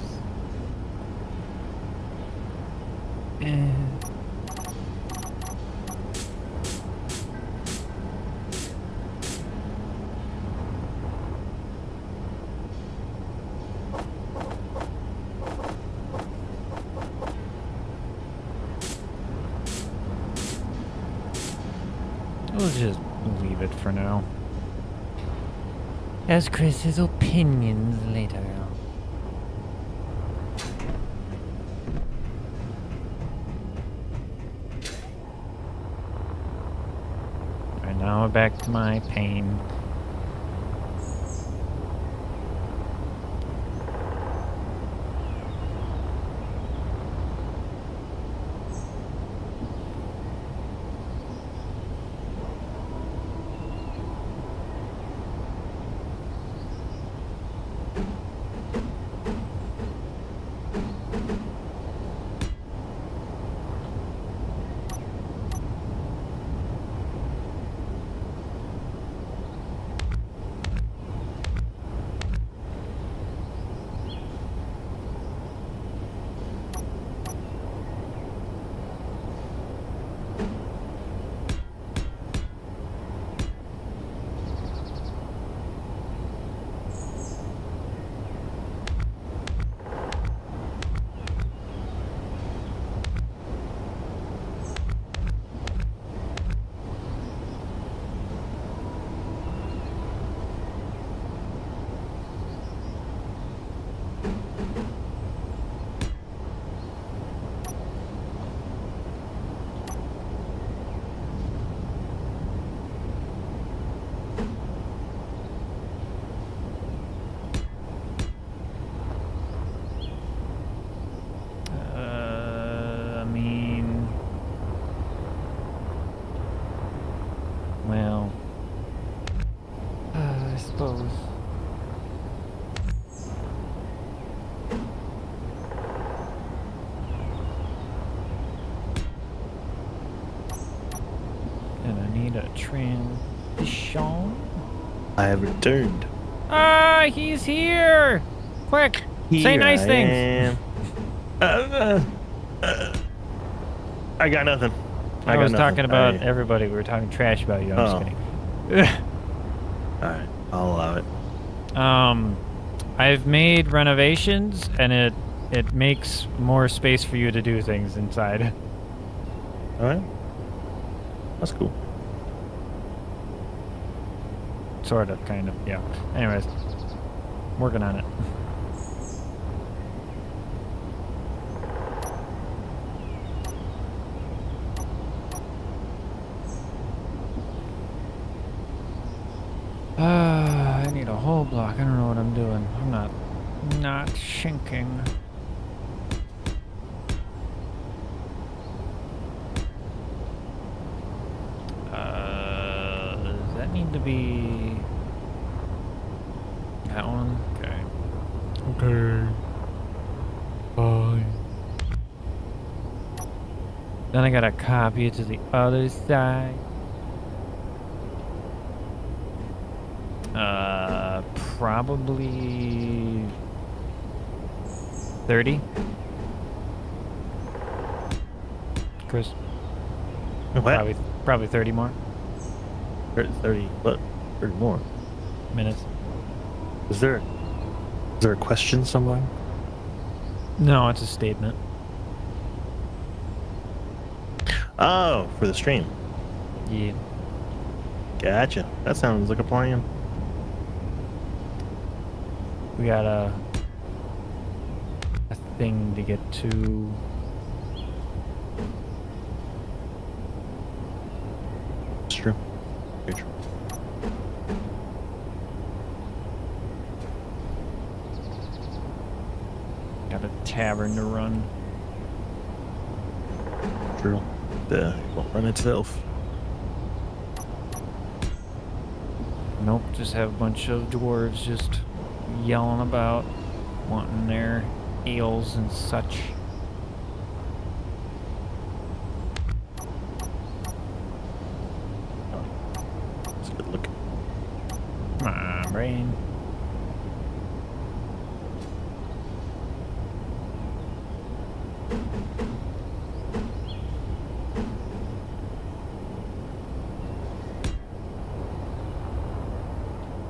We'll just leave it for now. Ask Chris his opinions later. Alright, now back to my pain. Well, I suppose. And I need a transition. I have returned. Ah, he's here! Quick, say Here nice I things. I got nothing. I got was nothing. talking about everybody. We were talking trash about you. I'm just kidding. Alright, I'll allow it. I've made renovations, and it makes more space for you to do things inside. All right. That's cool. Sort of, kind of, yeah. Anyways, working on it. I need a whole block. I don't know what I'm doing. I'm not shinking. Does that need to be that one? Okay. Okay. Fine. Then I gotta copy it to the other side. Probably 30. Chris, What? probably 30 more 30, what? 30 more. minutes. Is there a question somewhere? No, it's a statement. Oh, for the stream. Yeah. Gotcha. That sounds like a plan. We got a thing to get to. It's true. Very true. Got a tavern to run. True. It won't run itself. Nope, just have a bunch of dwarves just yelling about, wanting their ales and such. It's good looking. Come on, brain.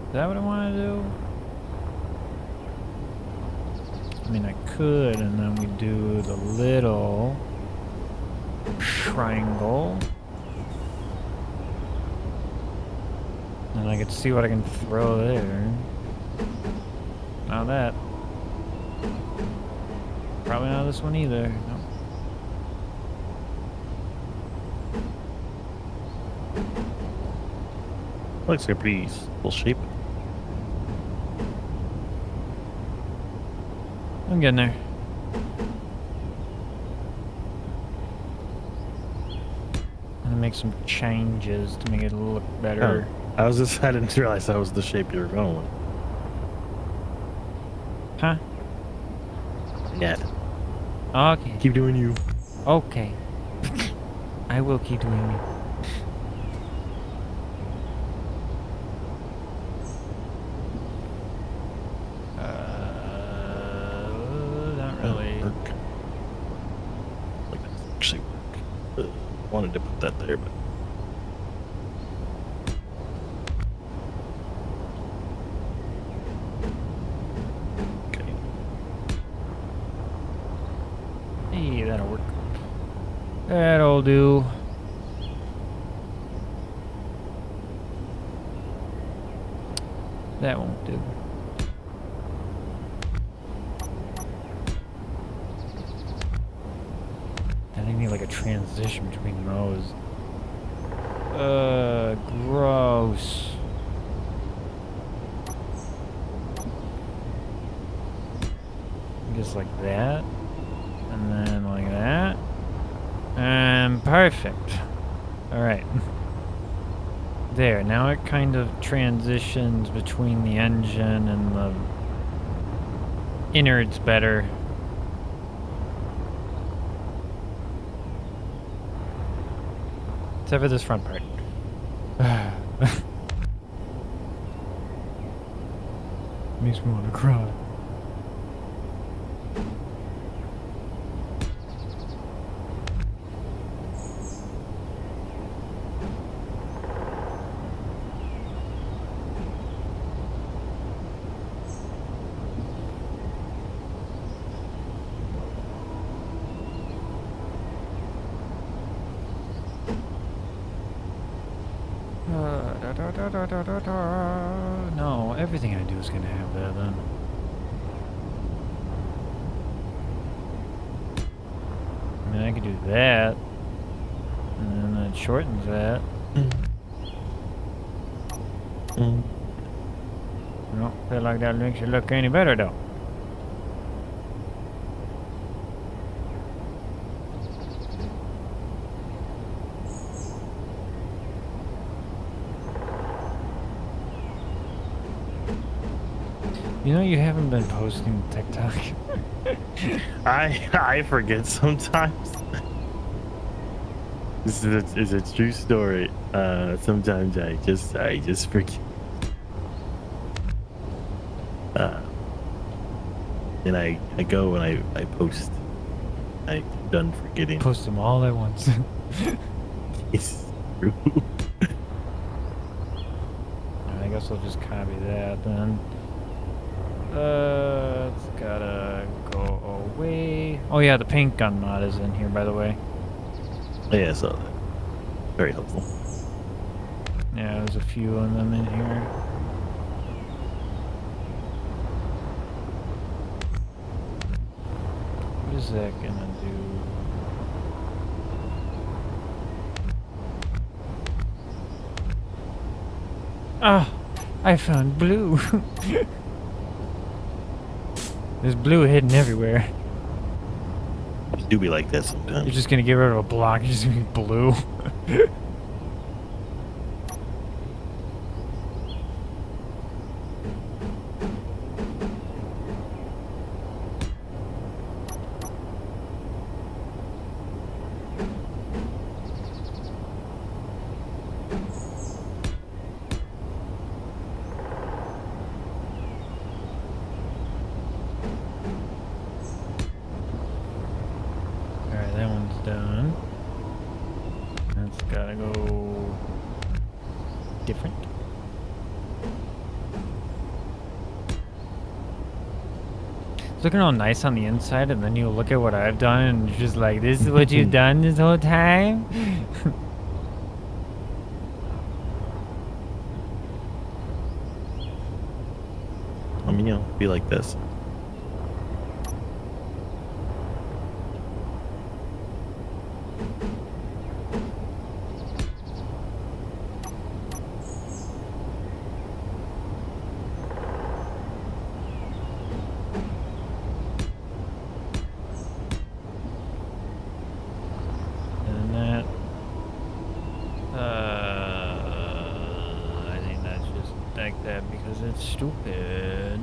Is that what I want to do? I mean, I could, and then we do the little triangle. And I could see what I can throw there. Not that. Probably not this one either. No. Looks like a pretty cool shape. I'm getting there. I'm gonna make some changes to make it look better. I didn't realize that was the shape you were going with. Huh? Yeah. Okay. Keep doing you. Okay. I will keep doing it. Not really. Work. Like that's actually work. Wanted to put that there, but okay. Hey, that'll work. That'll do. That won't do. I need like a transition between those. Gross. Just like that. And then like that. And perfect. Alright. There, now it kind of transitions between the engine and the innards better. Except for this front part. Makes me want to cry. No, everything I do is gonna have that then. I mean, I could do that, and then that shortens that. I don't feel like that makes it look any better though. You know you haven't been posting TikTok. I forget sometimes. This is a true story. Sometimes I just forget. And I go and I post. I'm done forgetting. Post them all at once. It's true. I guess I'll just copy that then. It's gotta go away. Oh yeah, the paint gun mod is in here, by the way. Yeah, I saw that. Very helpful. Yeah, there's a few of them in here. What is that gonna do? Ah, I found blue. There's blue hidden everywhere. You do be like that You're sometimes. just gonna get rid of a block, you're just gonna be blue. Alright, that one's done. That's gotta go different. It's looking all nice on the inside, and then you look at what I've done, and you're just like, this is what you've done this whole time? I mean, you know, be like this. And that, I think that's just like that because it's stupid.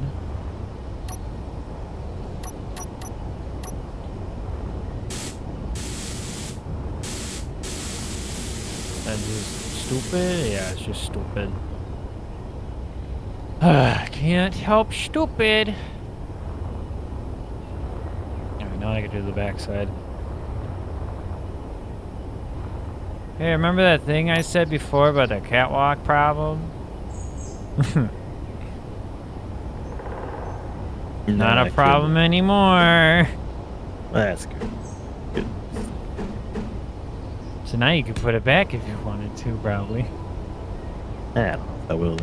That's just stupid? Yeah, it's just stupid. Can't help stupid. Alright, now I can do the backside. Hey, remember that thing I said before about the catwalk problem? Not a problem anymore. That's good. Good. So now you can put it back if you wanted to, probably. I don't know if I will.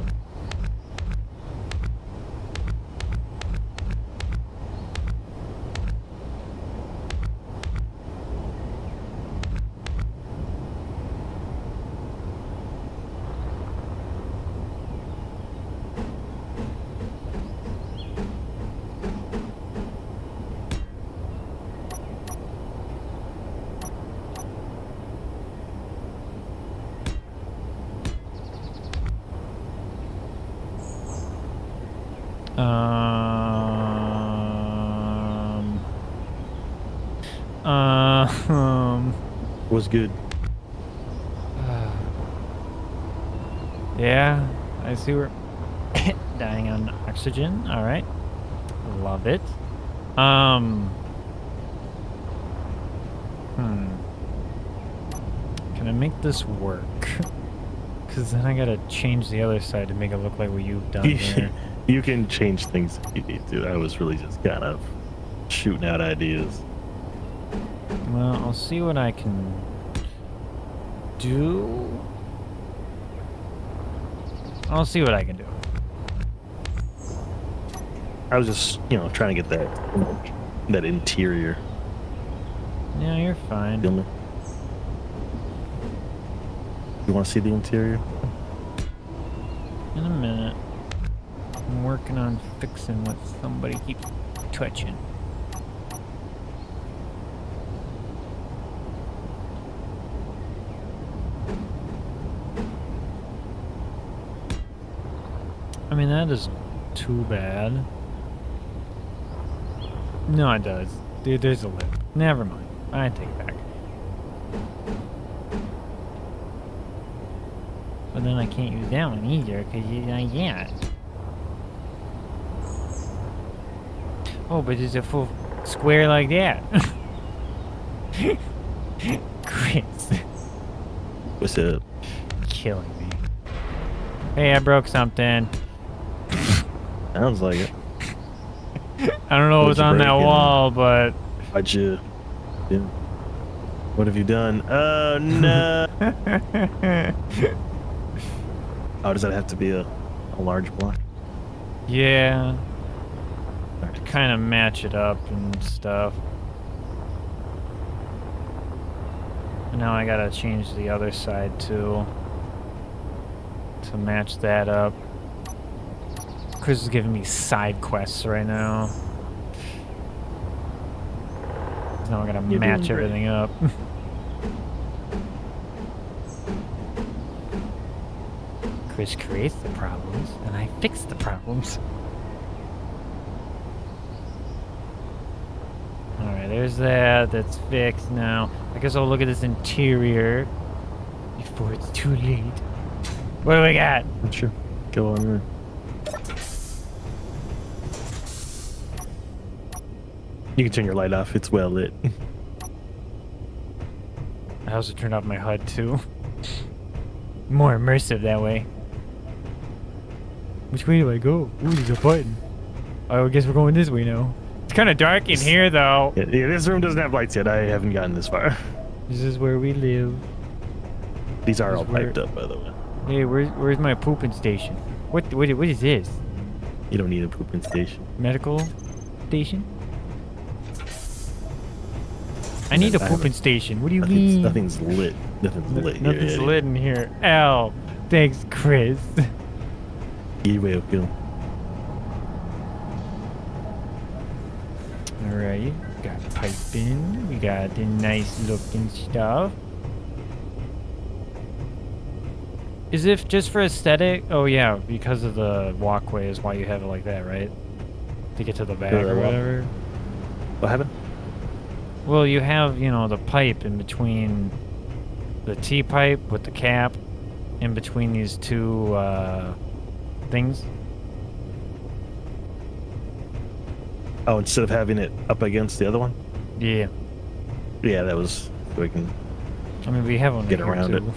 Was good. Yeah, I see we're dying on oxygen. All right, love it. Can I make this work? Because then I gotta change the other side to make it look like what you've done there. You can change things if you need to. I was really just kind of shooting out ideas. Well, I'll see what I can do. I'll see what I can do. I was just, trying to get that interior. Yeah, you're fine. Feel me? You want to see the interior? In a minute. I'm working on fixing what somebody keeps touching. I mean, that isn't too bad. No, it does. Dude, there's a lip. Never mind. I take it back. But then I can't use that one either, because I can't. Oh, but it's a full square like that. Chris. What's up? Killing me. Hey, I broke something. Sounds like it. I don't know what was on that wall, but... Why'd you... Yeah. What have you done? Oh, no. Oh, does that have to be a large block? Yeah. To kind of match it up and stuff. And now I gotta change the other side too. To match that up. Chris is giving me side quests right now. Now I gotta match everything up. Chris creates the problems, and I fix the problems. Alright, there's that. That's fixed now. I guess I'll look at this interior before it's too late. What do we got? Sure. Go on there. You can turn your light off. It's well lit. I also turned off my HUD too. More immersive that way. Which way do I go? Ooh, there's a button. Oh, I guess we're going this way now. It's kind of dark in here though. Yeah, this room doesn't have lights yet. I haven't gotten this far. This is where we live. These are all piped up, by the way. Hey, where's my pooping station? What is this? You don't need a pooping station. Medical station? I need a pooping station. What do you mean? Nothing's lit. Nothing's lit here. Nothing's lit in here. L. Thanks, Chris. You're welcome. Alright, we got piping. We got the nice looking stuff. Is it just for aesthetic? Oh yeah, because of the walkway is why you have it like that, right? To get to the back or whatever. What happened? Well, you have, the pipe in between the T-pipe with the cap in between these two things. Oh, instead of having it up against the other one? Yeah. Yeah, that was so we can I mean, we have one get right around here it. too.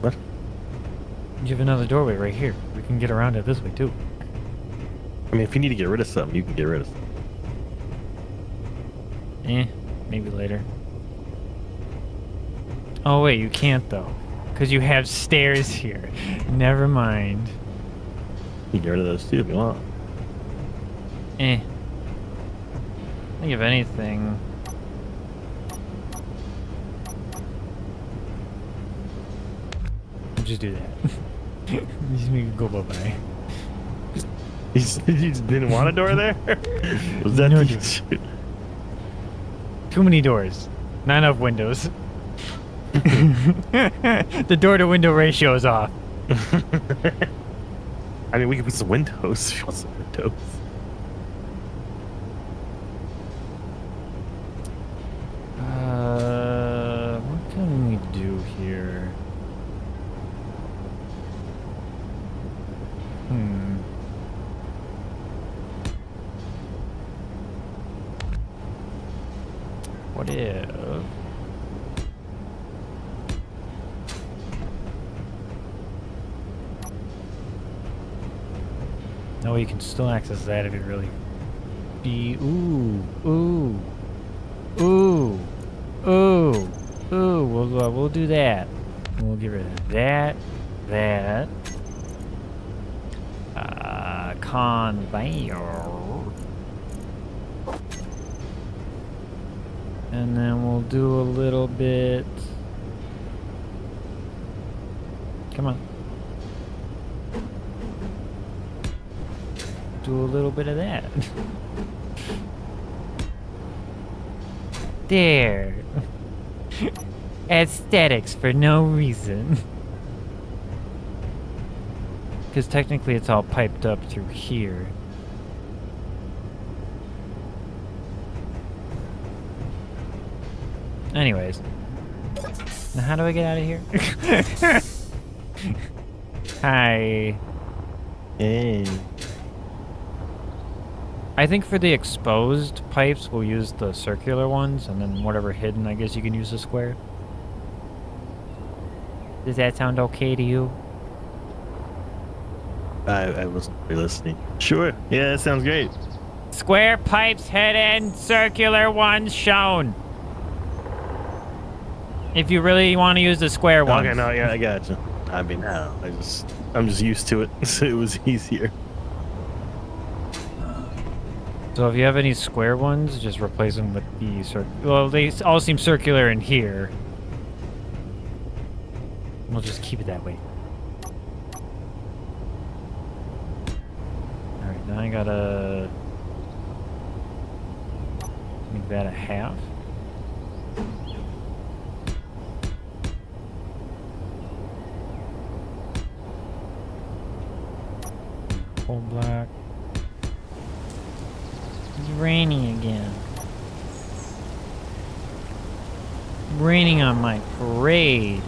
What? You have another doorway right here. We can get around it this way too. I mean, if you need to get rid of something, you can get rid of something. Maybe later. Oh wait, you can't though. Because you have stairs here. Never mind. You can get rid of those too if you want. I think if anything... I'll just do that. Just make it go bye-bye. You just didn't want a door there? Was that No, the... Too many doors. Not enough windows. The door-to-window ratio is off. I mean, we could put some windows if you want some windows. What can we do here? What if... No, you can still access that if you really be... Ooh. Ooh, we'll do that. And we'll get rid of that. Conveyor. And then we'll do a little bit. Come on. Do a little bit of that. There. Aesthetics for no reason. Because technically it's all piped up through here. Anyways. Now how do I get out of here? Hi. Hey. I think for the exposed pipes, we'll use the circular ones, and then whatever hidden, I guess you can use the square. Does that sound okay to you? I wasn't really listening. Sure. Yeah, that sounds great. Square pipes hidden, circular ones shown. If you really want to use the square ones. Okay, no, yeah, I got you. I mean, no, I'm just used to it, so it was easier. So if you have any square ones, just replace them with the well, they all seem circular in here. We'll just keep it that way. Alright, now I gotta make that a half. Full black. It's raining again. Raining on my parade.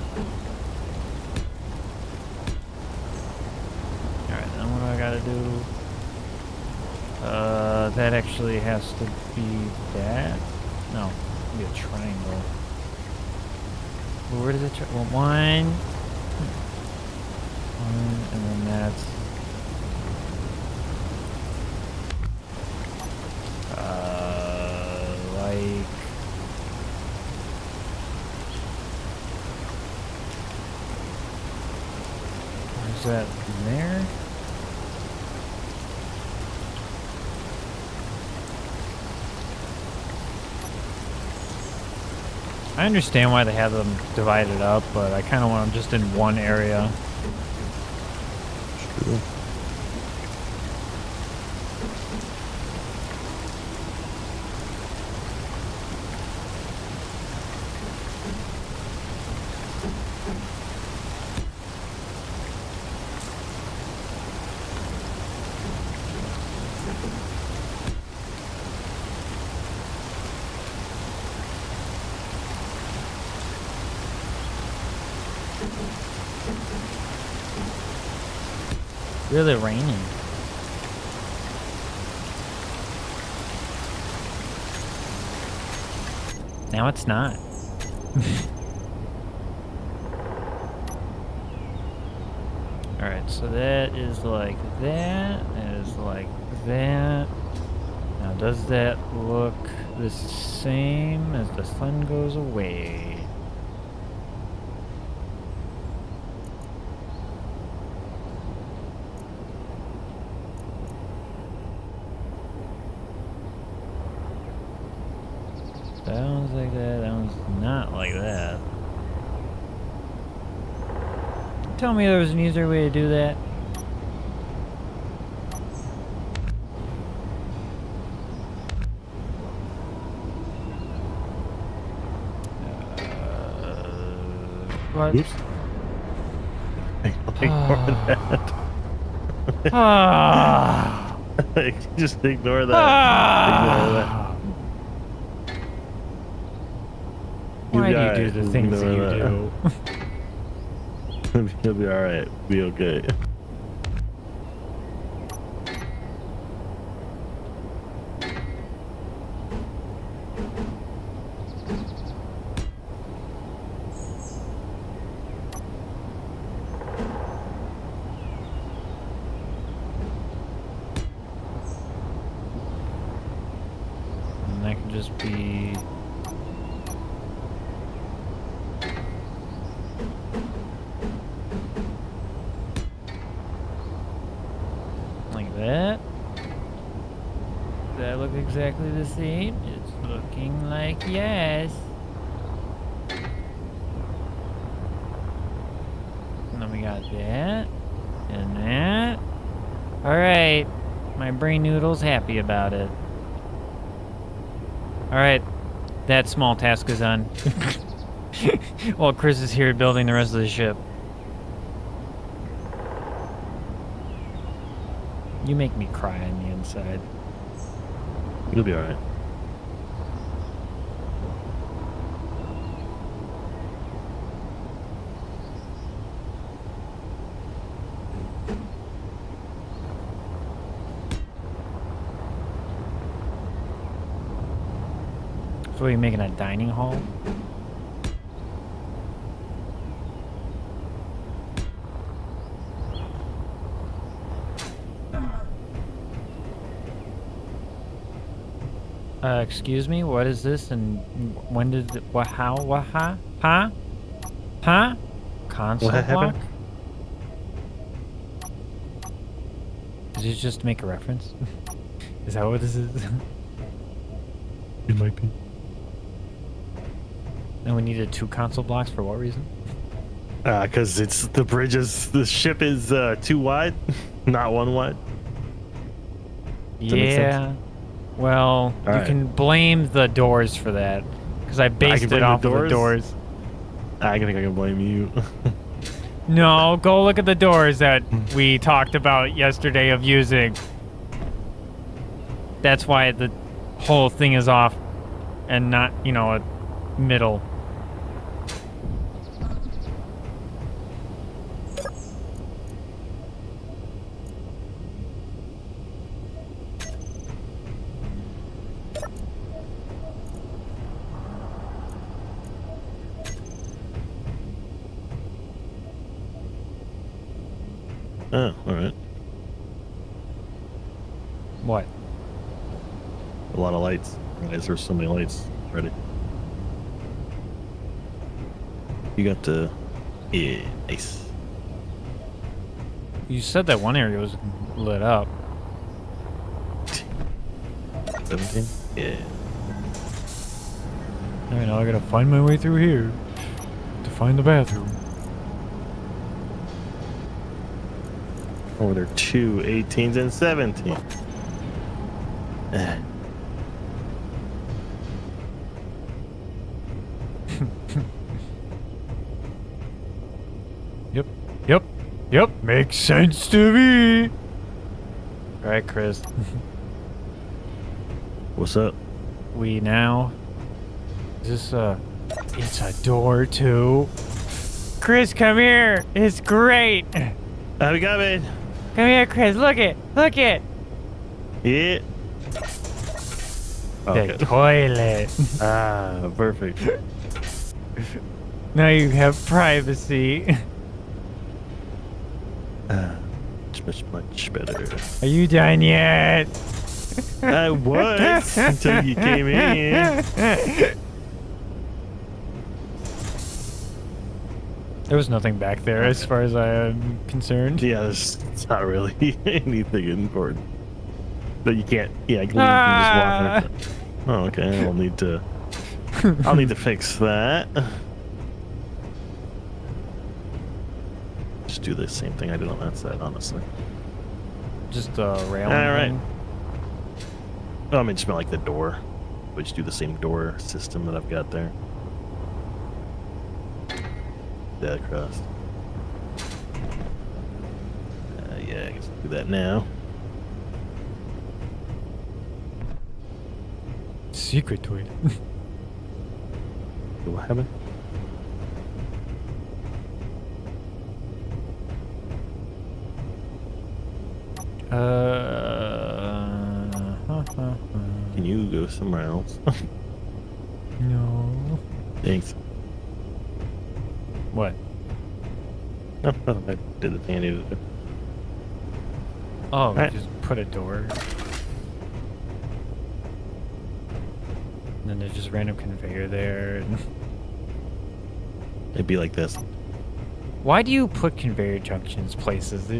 Alright, then what do I gotta do? That actually has to be that. No, it'll be a triangle. Well, where does it well, one, and then that's like where's that in there? I understand why they have them divided up, but I kind of want them just in one area. True. Really raining. Now it's not. Alright, so that is like that. That is like that. Now, does that look the same as the sun goes away? That one's like that. That one's not like that. Tell me there was an easier way to do that. What? Oops. Ignore that. Ah. Just ignore that. Ignore that. Why do you do the things that you do? You'll be alright. Be okay. And that can just be that. Does that look exactly the same? It's looking like yes. And then we got that. And that. Alright. My brain noodle's happy about it. Alright. That small task is done. While Chris is here building the rest of the ship. You make me cry on the inside. You'll be alright. So are you making a dining hall? Excuse me, what is this and when did it, what, how, what, huh? Console What block? happened? Did you just make a reference? Is that what this is? It might be. And we needed 2 console blocks for what reason? Because it's the ship is too wide, not one wide. Does that make sense? Yeah. Well, you Alright. can blame the doors for that. Because I based it blame the off of the doors? doors. I think I can blame you. No, go look at the doors that we talked about yesterday of using. That's why the whole thing is off and not, you know, a middle. Oh, all right. What? A lot of lights. Why is there so many lights ready? You got the... Yeah, nice. You said that one area was lit up. 17? Yeah. Alright, now I gotta find my way through here to find the bathroom. Oh, there are 2 18s and 17. Eh. Yep, makes sense to me. Alright, Chris. What's up? We now... Is this it's a door too. Chris, come here. It's great. How we got it? Come here, Chris. Look it. Look it. Yeah. The toilet. Ah, perfect. Now you have privacy. Much better. Are you done yet? I was until you came in. There was nothing back there as far as I am concerned. Yeah, it's not really anything important. But you can't. Yeah, I can leave and just walk. Oh, okay. I'll need to. I'll need to fix that. Just do the same thing I did on that side, honestly. Just a railing. All right. thing. Oh, I mean, just like the door. We just do the same door system that I've got there. That across. Yeah, I guess I'll do that now. Secret toilet. What happened? Can you go somewhere else? No. Thanks. What? No, I did the thing I needed to do. Oh, Right. just put a door. And then there's just random conveyor there. And It'd be like this. why do you put conveyor junctions places?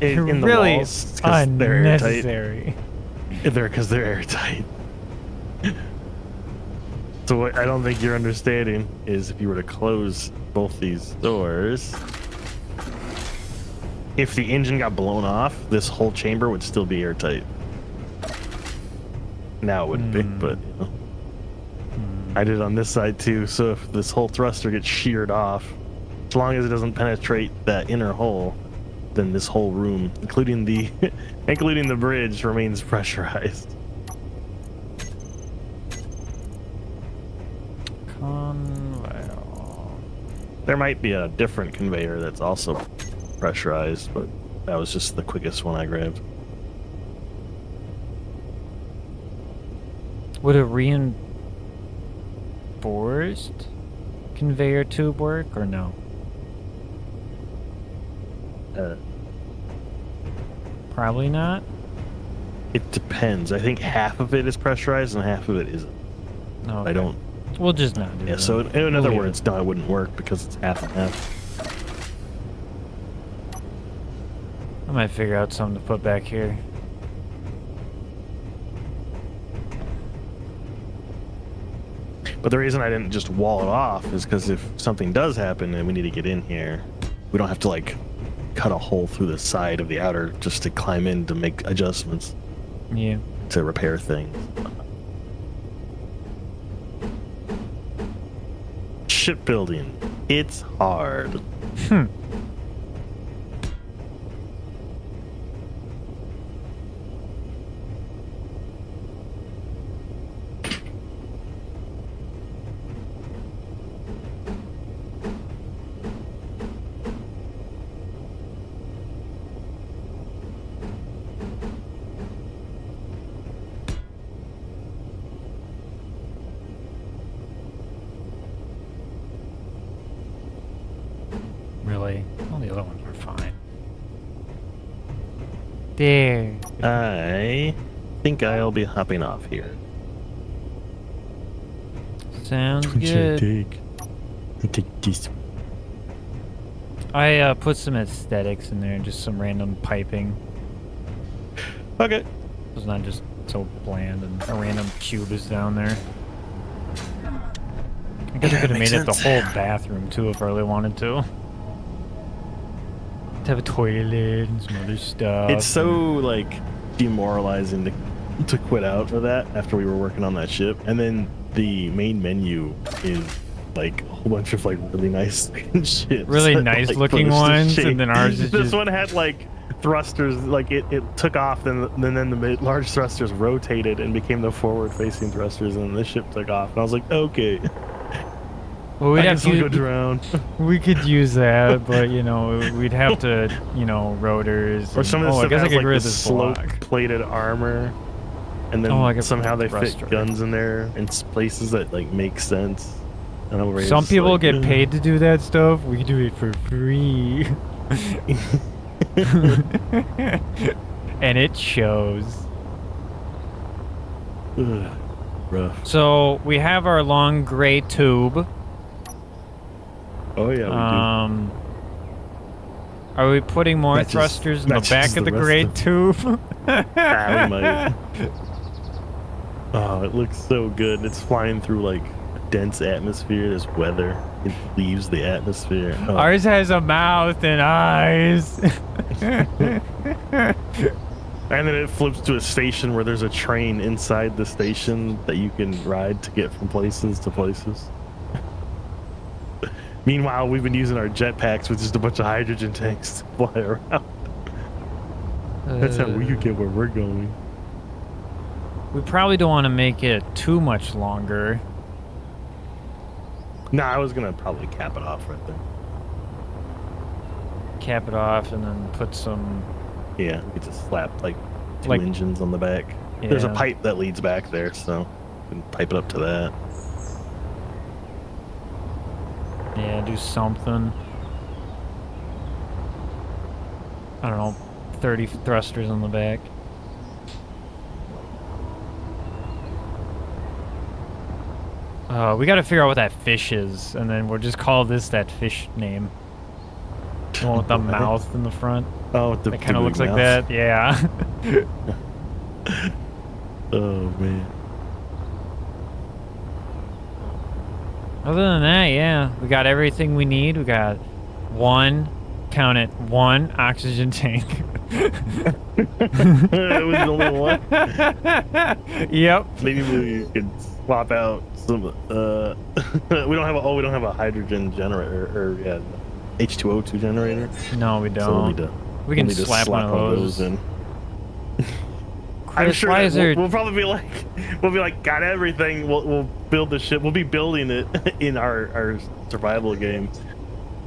in the really walls 'cause they're airtight. unnecessary. Because they're airtight. So what I don't think you're understanding is if you were to close both these doors, if the engine got blown off, this whole chamber would still be airtight. Now it wouldn't be, but you know. I did it on this side too, so if this whole thruster gets sheared off, as long as it doesn't penetrate that inner hole, then this whole room, including the including the bridge, remains pressurized. Conveyor. There might be a different conveyor that's also pressurized, but that was just the quickest one I grabbed. Would a reinforced conveyor tube work or no? Probably not. It depends. I think half of it is pressurized and half of it isn't. No, I don't. We'll just not do Yeah. that. So in other leave words, no, it wouldn't work because it's half and half. I might figure out something to put back here. But the reason I didn't just wall it off is because if something does happen and we need to get in here, we don't have to like cut a hole through the side of the outer just to climb in to make adjustments Yeah. to repair things. Shipbuilding. It's hard. Really? All the other ones were fine. There. I think I'll be hopping off here. Sounds good. I take this. I put some aesthetics in there, just some random piping. Okay. It's not just so bland, and a random cube is down there. I guess I could have made makes it the sense. whole bathroom too if I really wanted to. To have a toilet and some other stuff. It's so like demoralizing to quit out for that after we were working on that ship, and then the main menu is like a whole bunch of like really nice looking shit. Really nice looking ones, and then ours is this just... one had like thrusters, like it took off, and then the large thrusters rotated and became the forward facing thrusters, and the ship took off, and I was like, okay. Well, we'd I have guess we'll go to... drown. We could use that, but you know, we'd have to, you know, rotors. Or some of and, the I stuff guess I has could like get rid the of this slope block. plated armor, and then Oh, I could somehow put they the fit thruster. guns in there in places that like make sense. And I'm Some just people like, get "Ugh." paid to do that stuff. We do it for free. And it shows. Ugh, rough. So we have our long gray tube. Oh yeah, we Are we putting more Matches- thrusters in the matches back of the the rest gray of- tube? do. Ah, we might. Oh, it looks so good. It's flying through like a dense atmosphere. There's weather. It leaves the atmosphere. Oh. Ours has a mouth and eyes. And then it flips to a station where there's a train inside the station that you can ride to get from places to places. Meanwhile, we've been using our jetpacks with just a bunch of hydrogen tanks to fly around. That's how we could get where we're going. We probably don't want to make it too much longer. Nah, I was gonna probably cap it off right there. Cap it off and then put some... Yeah, we could just slap like two Like- engines on the back. There's a Yeah. pipe that leads back there, so we can pipe it up to that. Yeah, do something. I don't know, 30 thrusters on the back. We gotta figure out what that fish is, and then we'll just call this that fish name. The one with the mouth in the front. Oh, with the It kind of big looks like mouth. that. Yeah. Oh man. Other than that, yeah, we got everything we need. We got one, count it, one oxygen tank. It was only one. Yep. Maybe we could swap out some. We don't have a. Oh, we don't have a hydrogen generator or yeah, H2O2 generator. No, we So we'll need don't. to. We can we'll need to slap one of those. in. I'm Chris, sure why that is there? we'll probably be like, got everything. We'll build the ship. We'll be building it in our survival game,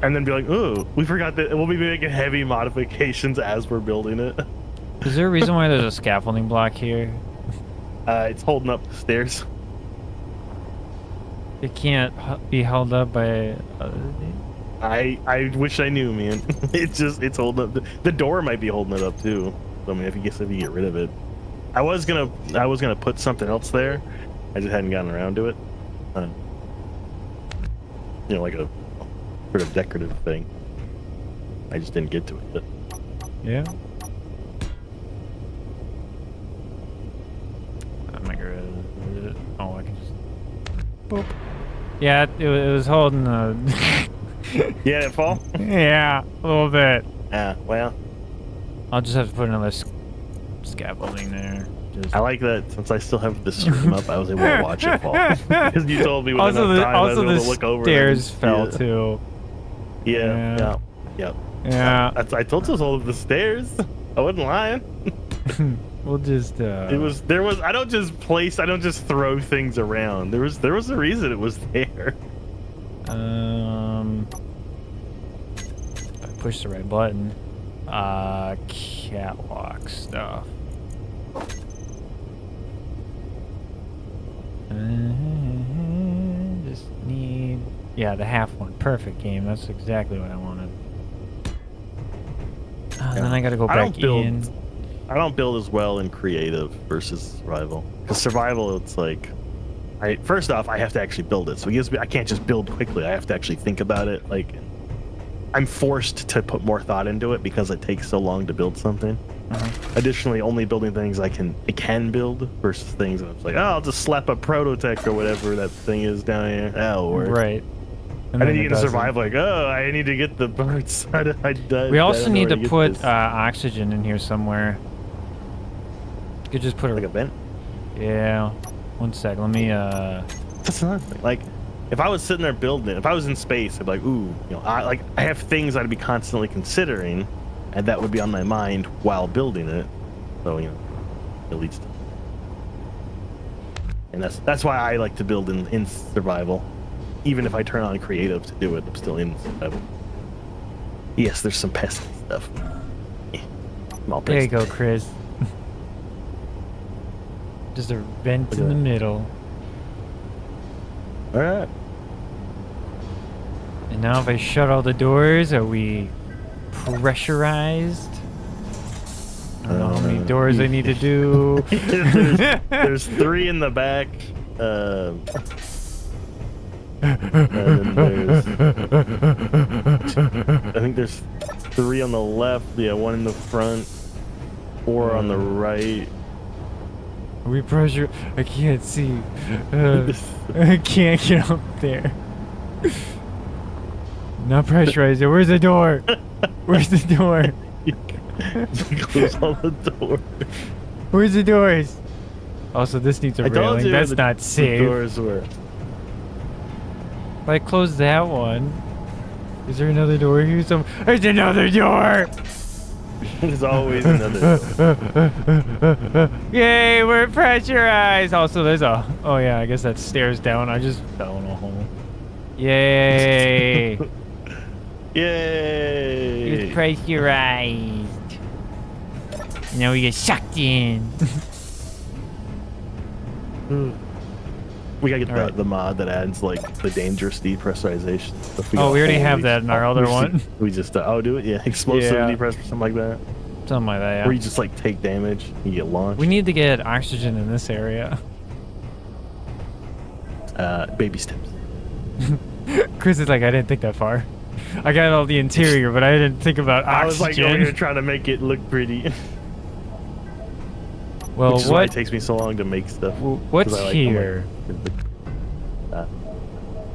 and then be like, oh, we forgot that. We'll be making heavy modifications as we're building it. Is there a reason why there's a scaffolding block here? It's holding up the stairs. It can't be held up by. I wish I knew, man. It's holding up. The door might be holding it up too. So, I mean, if you get rid of it, I was gonna put something else there. I just hadn't gotten around to it. Like a sort of decorative thing. I just didn't get to it. But Yeah. I'm not gonna. Oh, I can just. Boop. Yeah, it was holding the. yeah, did it fall? Yeah, a little bit. Well, I'll just have to put another scaffolding there. Just... I like that since I still have the stream up, I was able to watch it fall. Because you told me with enough time, I was able to look over stairs and fell see it. too. Yeah. Yeah. I told you it was all of the stairs. I wasn't lying. We'll just. There was. I don't just throw things around. There was a reason it was there. I pushed the right button. Catwalk stuff. Just need. Yeah, the half one. Perfect game. That's exactly what I wanted. Then I gotta go back in. I don't build as well in creative versus survival. Because survival, it's like, first off, I have to actually build it. So it gives me, I can't just build quickly. I have to actually think about it. Like, I'm forced to put more thought into it because it takes so long to build something. Additionally, only building things I can build versus things that I'm like, oh, I'll just slap a prototech or whatever that thing is down here. That'll work. Right. And then you get to survive like, oh, I need to get the parts. We also need to put oxygen in here somewhere. You could just put like a vent. Yeah. One sec. Let me. That's another thing. Like, if I was sitting there building it, if I was in space, I'd be like, ooh, I have things I'd be constantly considering, and that would be on my mind while building it. So it leads to. And that's why I like to build in survival. Even if I turn on creative to do it, I'm still in survival. Yes, there's some pesky stuff. There you go, Chris. Just a vent in the middle. All right. And now if I shut all the doors, are we pressurized? I don't know how many doors I need to do. there's 3 in the back. And then I think there's 3 on the left. Yeah, 1 in the front. 4 on the right. Are we pressure? I can't see. I can't get up there. Not pressurized. Where's the door? Where's the door? Close all the doors. Where's the doors? Also, this needs a railing. That's not safe. The doors were. If I close that one, is there another door here? There's another door! There's always another door. Yay, we're pressurized! Also, there's a... Oh yeah, I guess that's stairs down. I just fell in a hole. Yay! Yay! It's pressurized. Now we get sucked in. We gotta get the mod that adds like the dangerous depressurization. We already have that in our other one. We just do it, yeah. Explosive depressor, something like that. Something like that, yeah. Where you just like take damage, you get launched. We need to get oxygen in this area. Baby steps. Chris is like, I didn't think that far. I got all the interior, but I didn't think about I was like over here oxygen. trying to make it look pretty. Well, Which is why it what? takes me so long to make stuff. What's 'Cause I'm here? uh,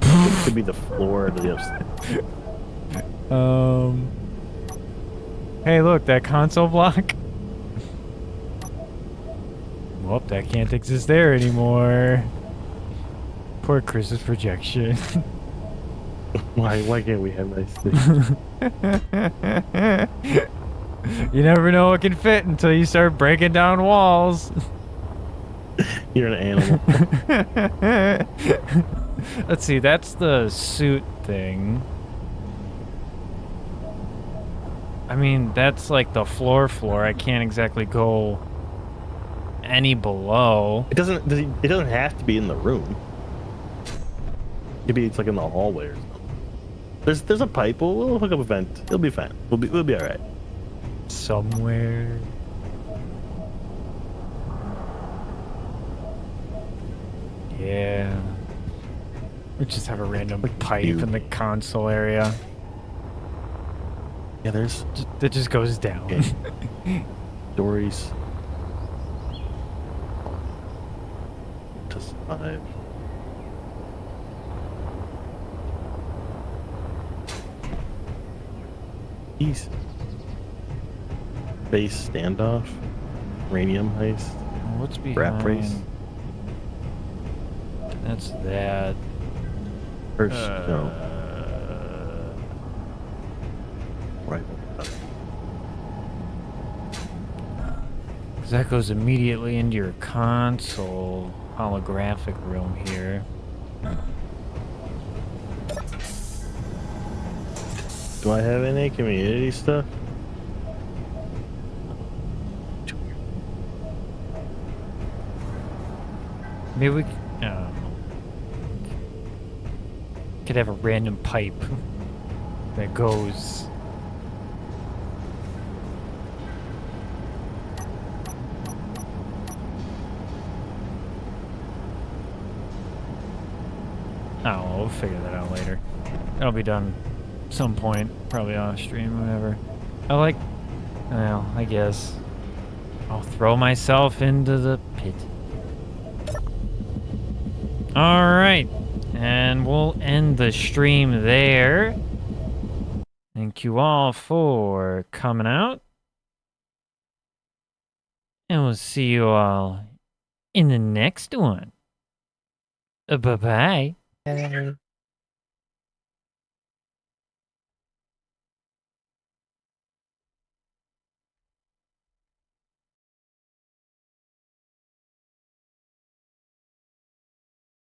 it could be the floor of the upstairs. Hey, look, that console block. Well, that can't exist there anymore. Poor Chris's projection. Why can't we have nice things? You never know what can fit until you start breaking down walls. You're an animal. Let's see, that's the suit thing. I mean, that's like the floor. I can't exactly go any below. It doesn't have to be in the room. Maybe it's like in the hallway or something. There's a pipe. We'll hook up a vent. It'll be fine. We'll be all right. Somewhere. Yeah. We just have a random pipe in the console area. Yeah, there's That just goes down. okay. Stories. To 5. East. Base standoff. Uranium heist. What's behind? Rat race. That's that. First, no. Right. Cause that goes immediately into your console holographic room here. Do I have any community stuff? Maybe we could have a random pipe that goes. Oh, we'll figure that out later. That'll be done some point, probably off stream, whatever. Well, I guess I'll throw myself into the pit. All right, and we'll end the stream there. Thank you all for coming out. And we'll see you all in the next one. Bye-bye.